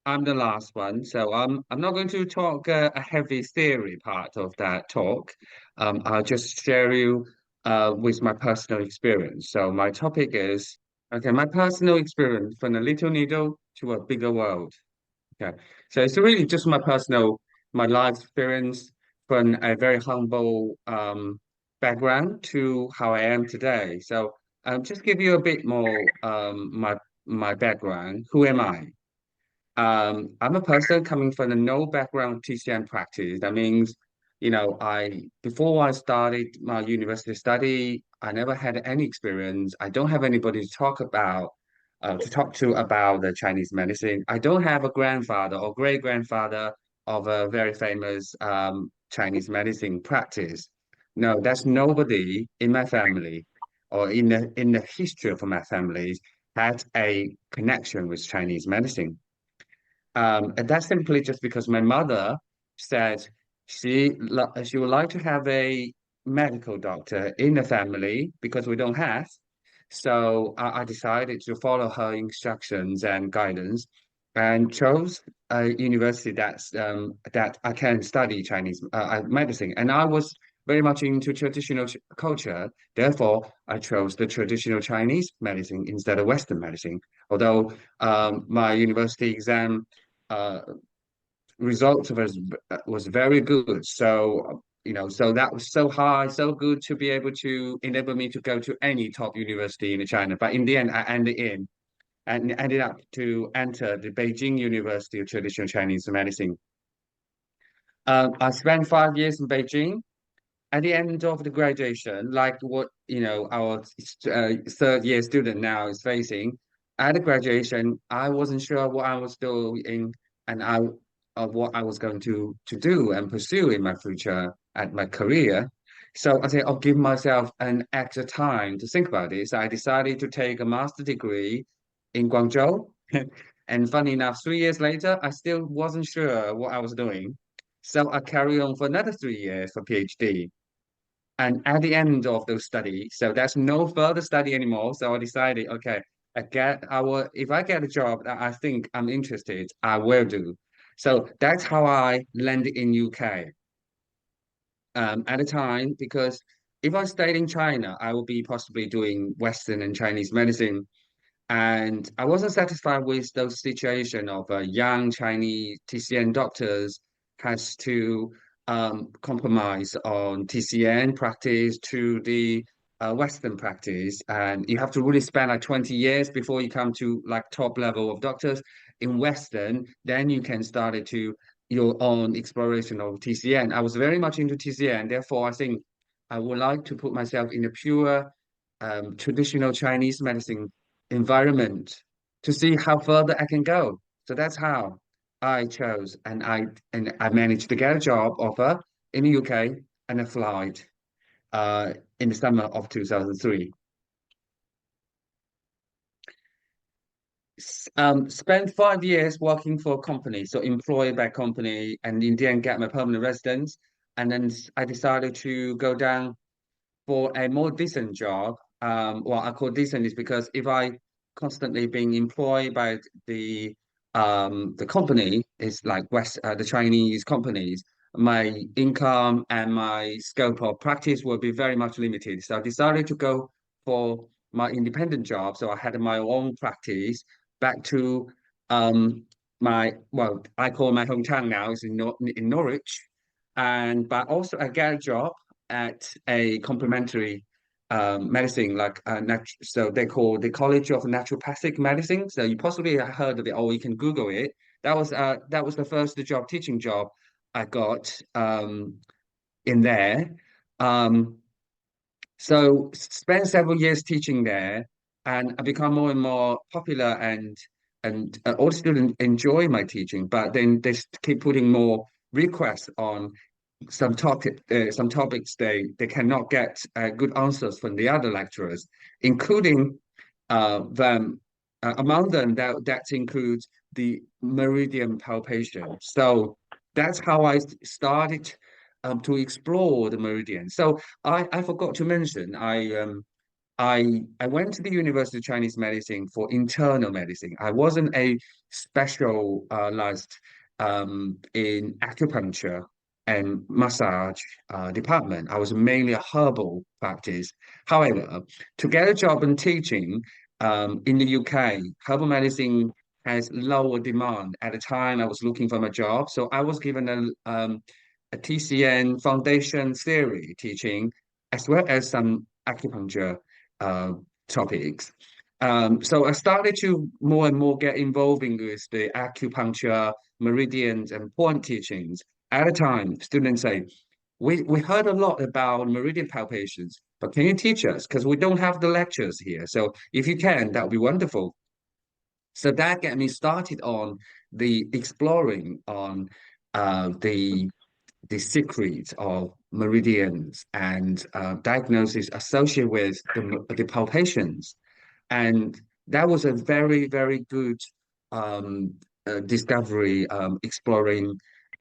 S1: I'm the last one. So I'm not going to talk a heavy theory part of that talk. I'll just share you with my personal experience. So my topic is my personal experience from a little needle to a bigger world. Okay, so it's really just my life experience from a very humble background to how I am today. So just give you a bit more my background. Who am I? I'm a person coming from a no background TCM practice. That means, before I started my university study, I never had any experience. I don't have anybody to talk to about the Chinese medicine. I don't have a grandfather or great grandfather of a very famous Chinese medicine practice. No, that's nobody in my family. or in the history of my family had a connection with Chinese medicine. And that's simply just because my mother said she would like to have a medical doctor in the family because we don't have. So I decided to follow her instructions and guidance and chose a university that I can study Chinese medicine. And I was very much into traditional culture. Therefore, I chose the traditional Chinese medicine instead of Western medicine. Although my university exam uh, result was very good. So so that was so high, so good to be able to enable me to go to any top university in China. But in the end, I ended up to enter the Beijing University of Traditional Chinese Medicine. I spent 5 years in Beijing. At the end of the graduation, like what our third year student now is facing, at the graduation, I wasn't sure what I was doing and what I was going to do and pursue in my future at my career. So I said, I'll give myself an extra time to think about this. I decided to take a master degree in Guangzhou. And funny enough, 3 years later, I still wasn't sure what I was doing. So I carried on for another 3 years for PhD. And at the end of those studies, so there's no further study anymore. So I decided, okay, if I get a job that I think I'm interested, I will do. So that's how I landed in UK at the time, because if I stayed in China, I would be possibly doing Western and Chinese medicine. And I wasn't satisfied with those situation of young Chinese TCN doctors has to compromise on TCN practice to the Western practice. And you have to really spend like 20 years before you come to like top level of doctors in Western, then you can start it to your own exploration of TCN. I was very much into TCN. Therefore, I think I would like to put myself in a pure traditional Chinese medicine environment to see how further I can go. So that's how I chose, and I managed to get a job offer in the UK and I applied in the summer of 2003. Spent 5 years working for a company, so employed by a company, and in the end get my permanent residence. And then I decided to go down for a more decent job. Well, I call decent is because if I constantly being employed by the company is like the Chinese companies, my income and my scope of practice will be very much limited. So I decided to go for my independent job. So I had my own practice back to I call my hometown now is in Norwich, but also I get a job at a complementary medicine, like so they call the College of Naturopathic Medicine. So you possibly have heard of it, or you can Google it. That was the first teaching job I got in there. So spent several years teaching there, and I become more and more popular, and all the students enjoy my teaching. But then they keep putting more requests on some topics they cannot get good answers from the other lecturers, including among them that includes the meridian palpation. So that's how I started to explore the meridian. So I forgot to mention I went to the University of Chinese Medicine for internal medicine. I wasn't a specialized in acupuncture and massage department. I was mainly a herbal practice. However, to get a job in teaching in the UK, herbal medicine has lower demand. At the time, I was looking for my job, so I was given a TCN foundation theory teaching, as well as some acupuncture topics. So I started to more and more get involving with the acupuncture, meridians, and point teachings. At a time, students say, we heard a lot about meridian palpations, but can you teach us? Because we don't have the lectures here. So if you can, that would be wonderful. So that got me started on the exploring on the secrets of meridians and diagnosis associated with the palpations. And that was a very, very good discovery, exploring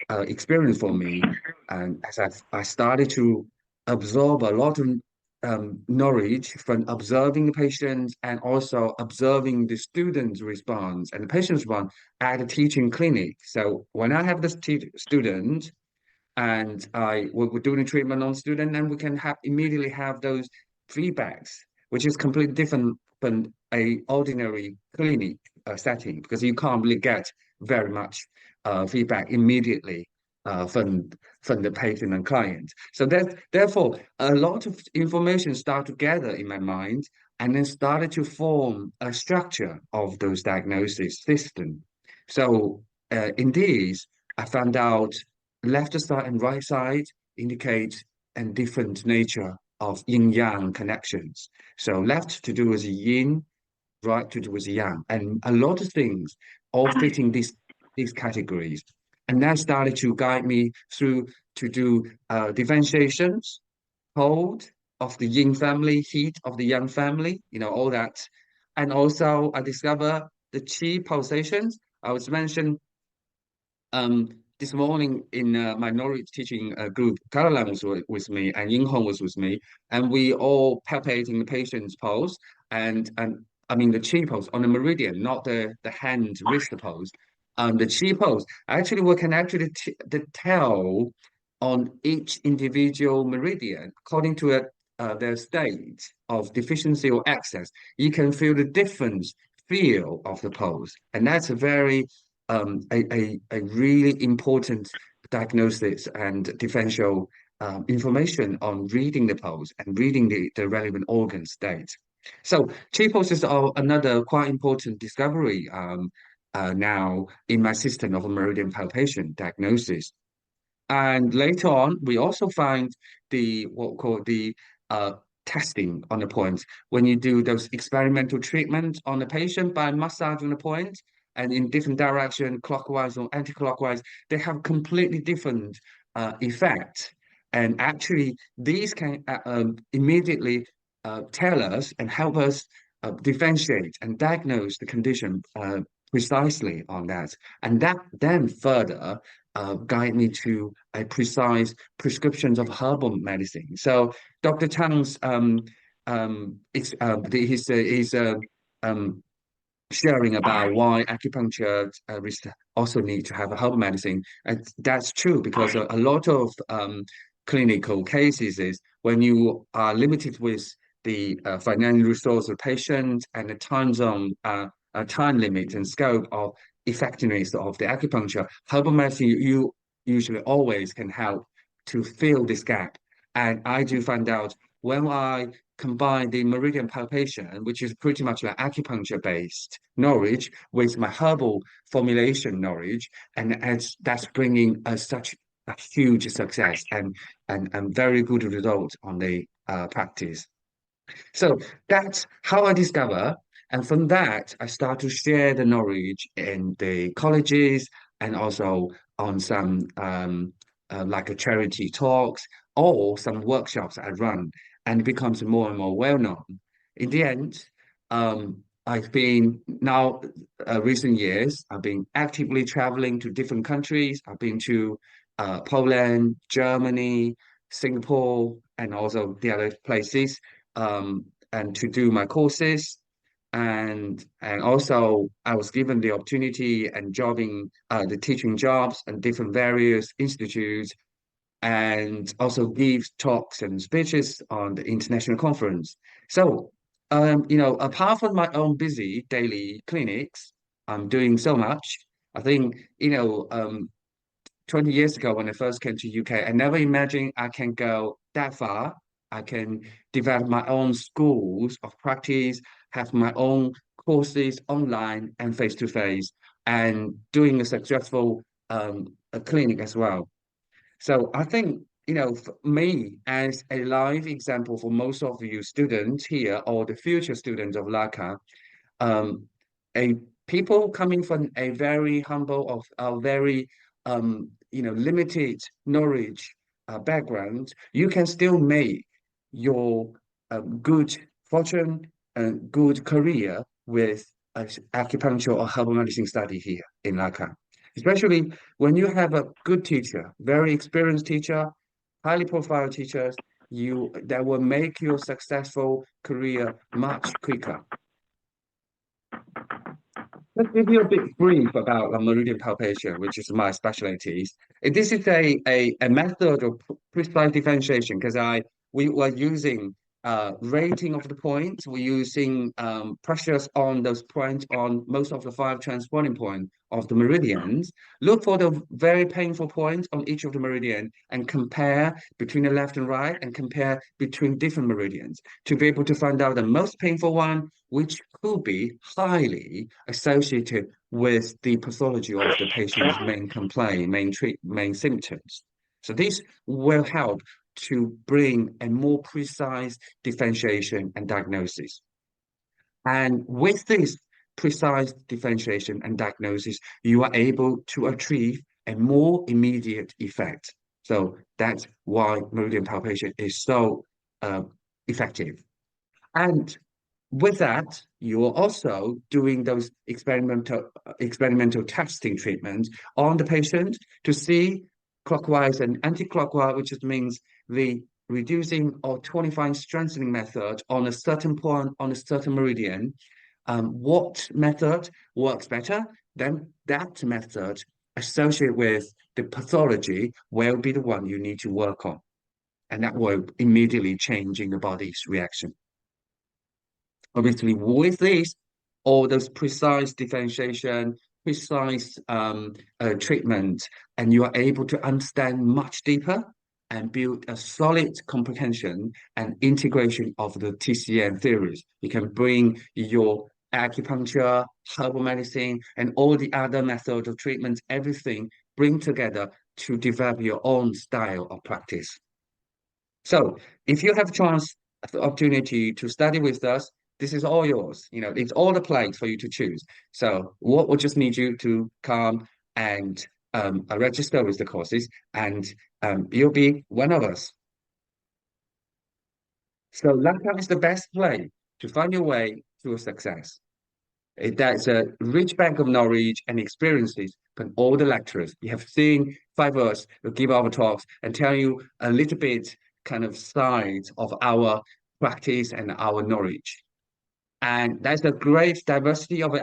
S1: experience for me. And as I started to absorb a lot of knowledge from observing the patients and also observing the students' response and the patient's response at the teaching clinic. So when I have this student and we're doing treatment on student, and we can immediately have those feedbacks, which is completely different from a ordinary clinic setting, because you can't really get very much feedback immediately from the patient and client. So therefore a lot of information start to gather in my mind, and then started to form a structure of those diagnosis system. So in these, I found out left side and right side indicate a different nature of yin-yang connections. So left to do with yin, right to do with yang, and a lot of things all fitting these categories. And that started to guide me through to do differentiations, cold of the yin family, heat of the yang family, all that. And also I discovered the qi pulsations. I was mentioned this morning in my knowledge teaching group, Caroline was with me and Yinghong was with me, and we all palpating the patient's pulse, and I mean the chi pulse on the meridian, not the hand wrist pulse. The chi pulse actually we can actually tell on each individual meridian according to their state of deficiency or excess. You can feel the difference feel of the pulse, and that's a very a really important diagnosis and differential information on reading the pulse and reading the relevant organ state. So chi pulses are another quite important discovery now in my system of meridian palpation diagnosis. And later on, we also find what we call the testing on the point. When you do those experimental treatment on the patient by massaging the point, and in different direction, clockwise or anti-clockwise, they have completely different effect. And actually, these can immediately tell us and help us differentiate and diagnose the condition precisely on that. And that then further guide me to a precise prescriptions of herbal medicine. So Dr. Tang's sharing about why acupuncture also need to have a herbal medicine, and that's true because a lot of clinical cases is when you are limited with the financial resource of patient and the time zone, time limit and scope of effectiveness of the acupuncture, herbal medicine you usually always can help to fill this gap. And I do find out when I combine the meridian palpation, which is pretty much like acupuncture-based knowledge, with my herbal formulation knowledge, and that's bringing such a huge success and very good result on the practice. So that's how I discover. And from that, I start to share the knowledge in the colleges and also on some like a charity talks or some workshops I run, and it becomes more and more well-known. In the end, I've been now recent years, I've been actively traveling to different countries. I've been to Poland, Germany, Singapore, and also the other places, and to do my courses. And also I was given the opportunity and the teaching jobs and different various institutes, and also give talks and speeches on the international conference. So, apart from my own busy daily clinics, I'm doing so much. I think, 20 years ago when I first came to UK, I never imagined I can go that far. I can develop my own schools of practice, have my own courses online and face-to-face, and doing a successful clinic as well. So I think, for me as a live example for most of you students here or the future students of LACA, a people coming from a very humble of a very limited knowledge background, you can still make your good fortune and good career with acupuncture or herbal medicine study here in LACA. Especially when you have a good teacher, very experienced teacher, highly profile teachers, that will make your successful career much quicker. Let's give you a bit brief about meridian palpation, which is my specialty. This is a method of precise differentiation because we were using rating of the points. We're using pressures on those points on most of the 5 transporting points of the meridians. Look for the very painful points on each of the meridian and compare between the left and right and compare between different meridians to be able to find out the most painful one, which could be highly associated with the pathology of the patient's main complaint, main symptoms. So this will help to bring a more precise differentiation and diagnosis. And with this precise differentiation and diagnosis, you are able to achieve a more immediate effect. So that's why meridian palpation is so effective. And with that, you're also doing those experimental testing treatments on the patient to see clockwise and anti-clockwise, which just means the reducing or tonifying strengthening method on a certain point on a certain meridian. What method works better? Then that method associated with the pathology will be the one you need to work on, and that will immediately change in the body's reaction. Obviously, with this, all those precise differentiation, precise treatment, and you are able to understand much deeper and build a solid comprehension and integration of the TCM theories. You can bring your acupuncture, herbal medicine, and all the other methods of treatment, everything bring together to develop your own style of practice. So if you have a chance, the opportunity to study with us, this is all yours. It's all the plate for you to choose. So what we just need you to come and register with the courses, and you'll be one of us. So LACA is the best place to find your way to a success. That's a rich bank of knowledge and experiences from all the lecturers. You have seen 5 of us who give our talks and tell you a little bit kind of sides of our practice and our knowledge. And there's a great diversity of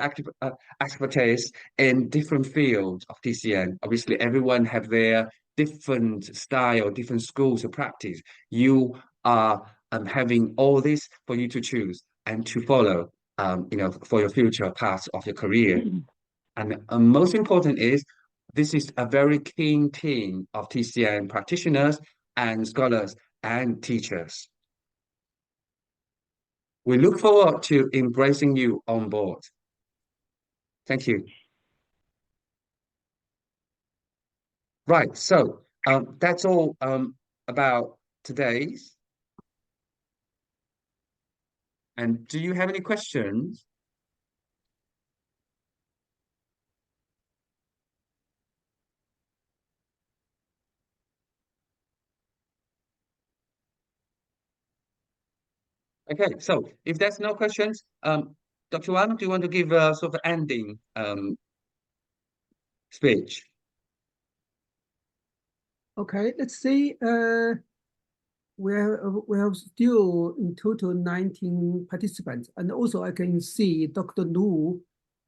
S1: expertise in different fields of TCM. Obviously, everyone have their different style, different schools of practice. You are having all this for you to choose and to follow, for your future path of your career. And most important is, this is a very keen team of TCM practitioners and scholars and teachers. We look forward to embracing you on board. Thank you. Right, so that's all about today's. And do you have any questions? Okay, so if there's no questions, Dr. Wang, do you want to give a sort of ending speech?
S2: Okay, let's see. We have still in total 19 participants, and also I can see Dr. Lu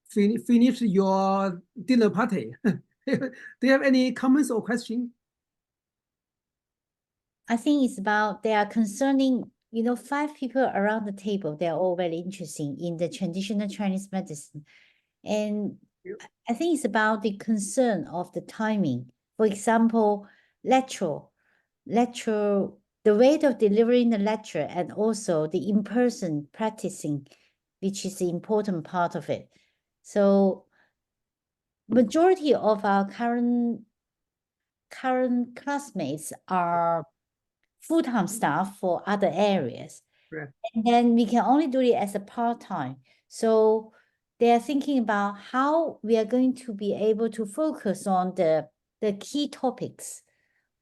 S2: finished your dinner party. Do you have any comments or questions?
S10: I think it's about they are concerning, 5 people around the table. They are all very interested in the traditional Chinese medicine. And I think it's about the concern of the timing. For example, lecture, the rate of delivering the lecture and also the in-person practicing, which is the important part of it. So majority of our current classmates are full-time staff for other areas.
S2: Right.
S10: And then we can only do it as a part-time. So they are thinking about how we are going to be able to focus on the key topics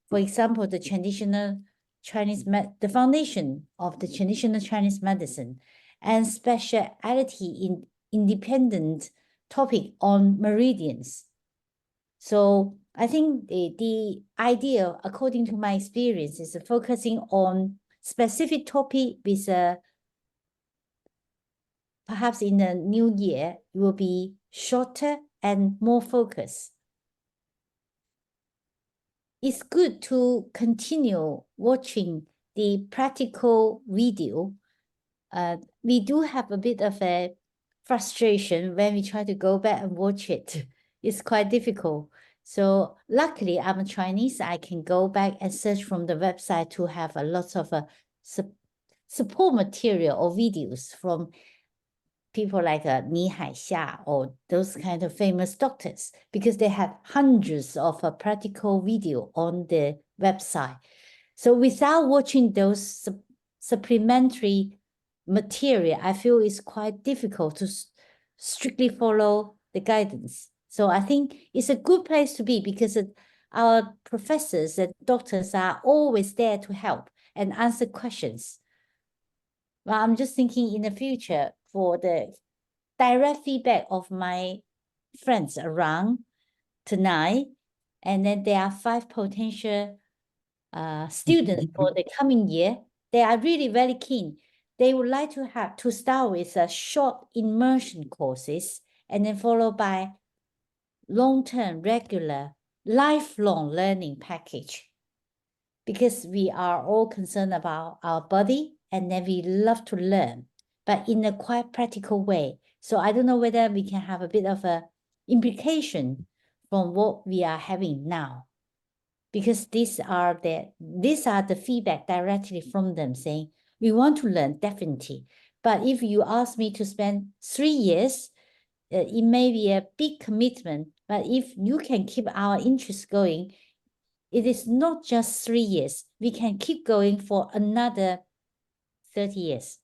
S10: For example, the traditional Chinese the foundation of the traditional Chinese medicine and speciality in independent topic on meridians. So I think the idea, according to my experience, is focusing on specific topic with perhaps in the new year, it will be shorter and more focused. It's good to continue watching the practical video. We do have a bit of a frustration when we try to go back and watch it. It's quite difficult. So luckily, I'm a Chinese. I can go back and search from the website to have a lot of support material or videos from people like Ni Haixia or those kind of famous doctors, because they have hundreds of practical video on the website. So without watching those supplementary material, I feel it's quite difficult to strictly follow the guidance. So I think it's a good place to be, because our professors and doctors are always there to help and answer questions. Well, I'm just thinking in the future for the direct feedback of my friends around tonight, and then there are 5 potential students for the coming year. They are really very keen. They would like to start with a short immersion courses, and then followed by long-term, regular, lifelong learning package. Because we are all concerned about our body, and then we love to learn, but in a quite practical way. So I don't know whether we can have a bit of a implication from what we are having now, because these are the feedback directly from them saying, we want to learn definitely. But if you ask me to spend 3 years, it may be a big commitment, but if you can keep our interest going, it is not just 3 years. We can keep going for another 30 years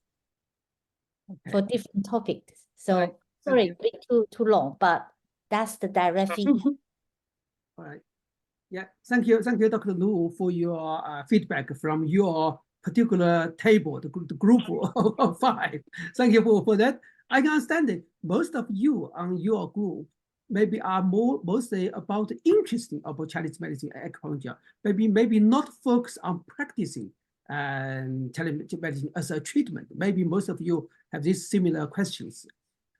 S10: for different topics. So
S2: right.
S10: sorry, a bit too long, but that's the direct feedback.
S2: All right. Yeah, thank you, Dr. Lu, for your feedback from your particular table, the group of 5. Thank you for that. I can understand it. Most of you on your group maybe are mostly about interesting about Chinese medicine and acupuncture. Maybe not focus on practicing Chinese medicine as a treatment. Maybe most of you have these similar questions.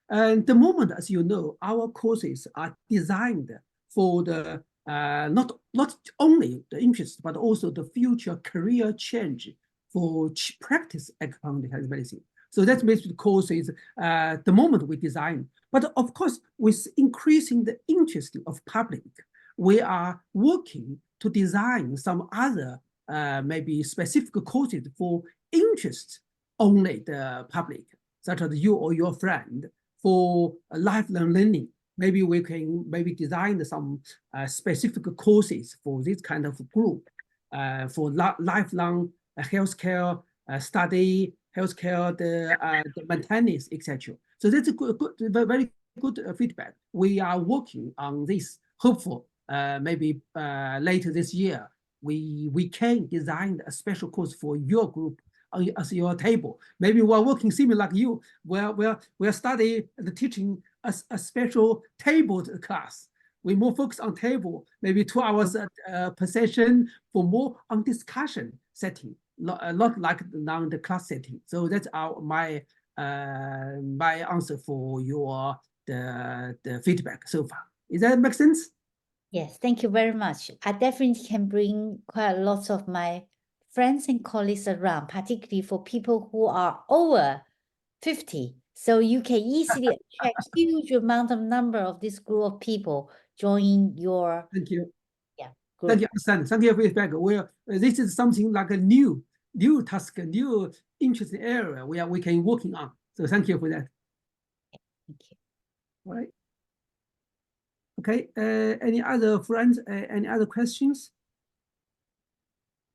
S2: And the moment, as you know, our courses are designed for the not only the interest, but also the future career change for practice acupuncture Chinese medicine. So that makes the courses the moment we design. But of course, with increasing the interest of public, we are working to design some other maybe specific courses for interest only the public, such as you or your friend, for lifelong learning. Maybe we can design some specific courses for this kind of group for lifelong healthcare study, healthcare, the maintenance, etc. So that's a very good feedback. We are working on this. Hopeful maybe later this year we can design a special course for your group as your table. Maybe we're working similar like you, where we're studying the teaching a special table class. We more focus on table, maybe 2 hours per session for more on discussion setting, not like now the class setting. So that's my answer for your the feedback so far. Does that make sense?
S10: Yes, thank you very much. I definitely can bring quite a lot of my friends and colleagues around, particularly for people who are over 50. So you can easily attract huge amount of number of this group of people join your
S2: Thank you.
S10: group.
S2: Thank you, understand. Thank you for feedback. This is something like a new task, a new interesting area we can working on. So thank you for that.
S10: Thank you.
S2: All right. Okay. Any other friends? Any other questions?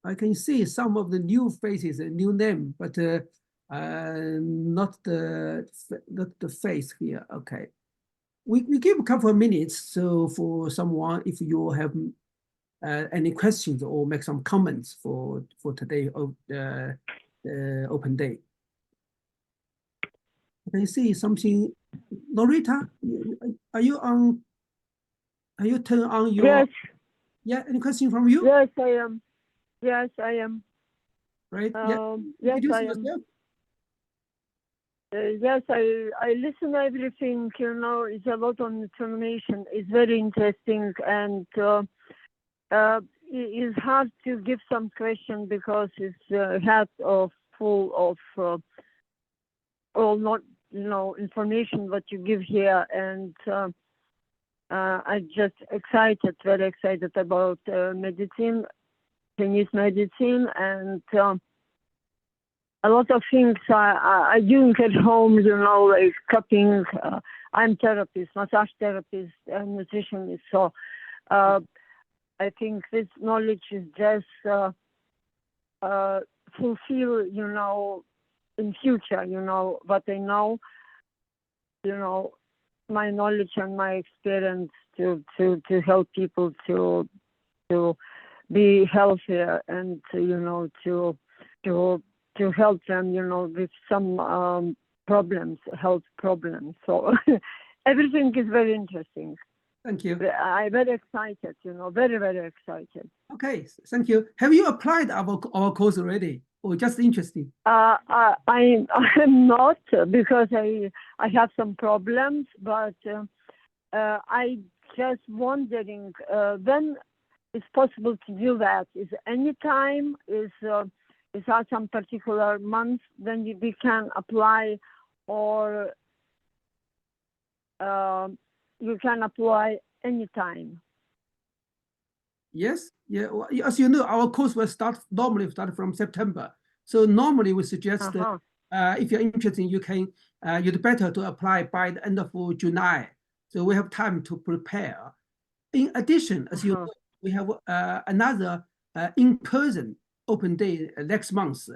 S2: I can see some of the new faces, a new name, but not the face here. Okay. We give a couple of minutes. So for someone, if you have any questions or make some comments for today of the open day. I see something. Loretta, are you on? Are you turn on your?
S11: Yes.
S2: Yeah. Any question from you?
S11: Yes, I am. Yes, I am.
S2: Right.
S11: Yes,
S2: Introduce
S11: I am.
S2: yourself.
S11: Yes, I listen to everything. You know, it's a lot on information. It's very interesting, and it's hard to give some question because it's head of full of all not information what you give here, and I just excited, very excited about medicine, Chinese medicine, and a lot of things I doing at home, like cooking. I'm therapist, massage therapist, and nutritionist. So I think this knowledge is just fulfill, in future, what I know, my knowledge and my experience to help people to be healthier and to help them, with some problems, health problems. So everything is very interesting.
S2: Thank you.
S11: I'm very excited, very, very excited.
S2: Okay, thank you. Have you applied our course already, or just interested?
S11: I'm not, because I have some problems, but I just wondering when it's possible to do that. Is any time? Is there some particular month then we can apply, or you can apply anytime?
S2: Yes, yeah. Well, as you know, our course will normally start from September. So normally we suggest if you're interested, you can you'd better to apply by the end of July. So we have time to prepare. In addition, as you know, we have another in-person open day next month.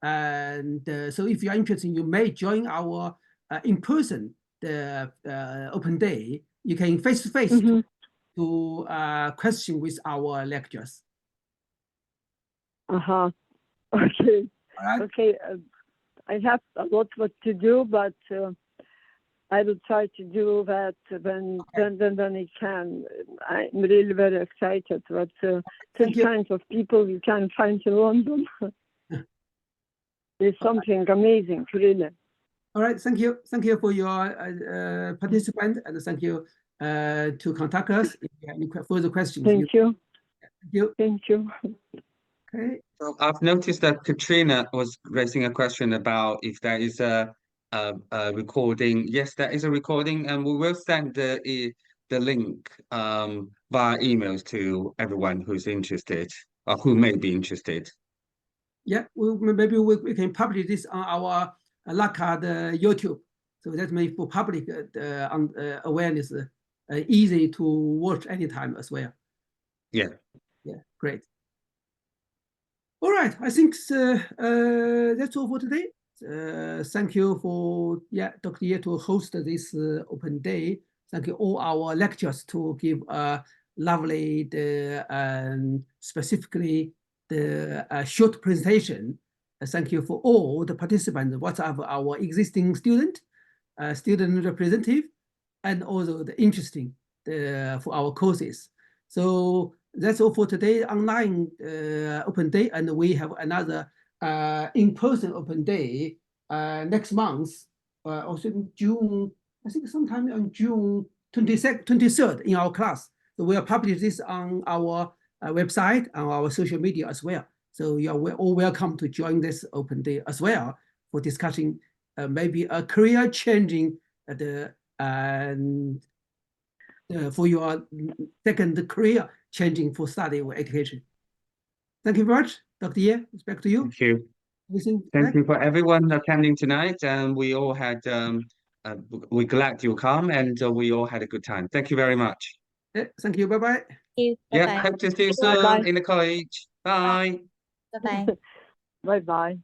S2: And so if you are interested, you may join our in-person open day. You can face-to-face to question with our lecturers.
S11: Okay.
S2: Right.
S11: Okay. I have a lot what to do, but I will try to do that when I can. I'm really very excited. But such kinds of people you can find in London. It's something amazing, really.
S2: All right. Thank you. Thank you for your participant, and thank you to contact us if you have any further questions.
S11: Thank you.
S2: Thank you.
S11: Thank you.
S2: Okay.
S1: So I've noticed that Katrina was raising a question about if there is a recording. Yes, there is a recording, and we will send the link via emails to everyone who's interested or who may be interested.
S2: Yeah, maybe we can publish this on our LACA YouTube, so that may for public awareness easy to watch anytime as well.
S1: Yeah.
S2: Yeah, great. All right, I think that's all for today. Thank you for Dr. Ye to host this open day. Thank you all our lecturers to give a lovely specifically the short presentation. Thank you for all the participants, whatever our existing student representative, and also the interesting for our courses. So that's all for today online open day, and we have another in-person open day next month, also in June, I think sometime on June 23rd in our class. So we'll publish this on our website, on our social media as well. So we're all welcome to join this open day as well for discussing maybe a career changing for your second career changing for study or education. Thank you very much, Dr. Ye. It's back to you.
S1: Thank you. Thank you for everyone attending tonight, and we all had we're glad you come, and we all had a good time. Thank you very much.
S2: Yeah, thank you. Bye-bye.
S1: Yeah, hope to see you soon in the college. Bye.
S10: Bye-bye.
S11: Bye-bye.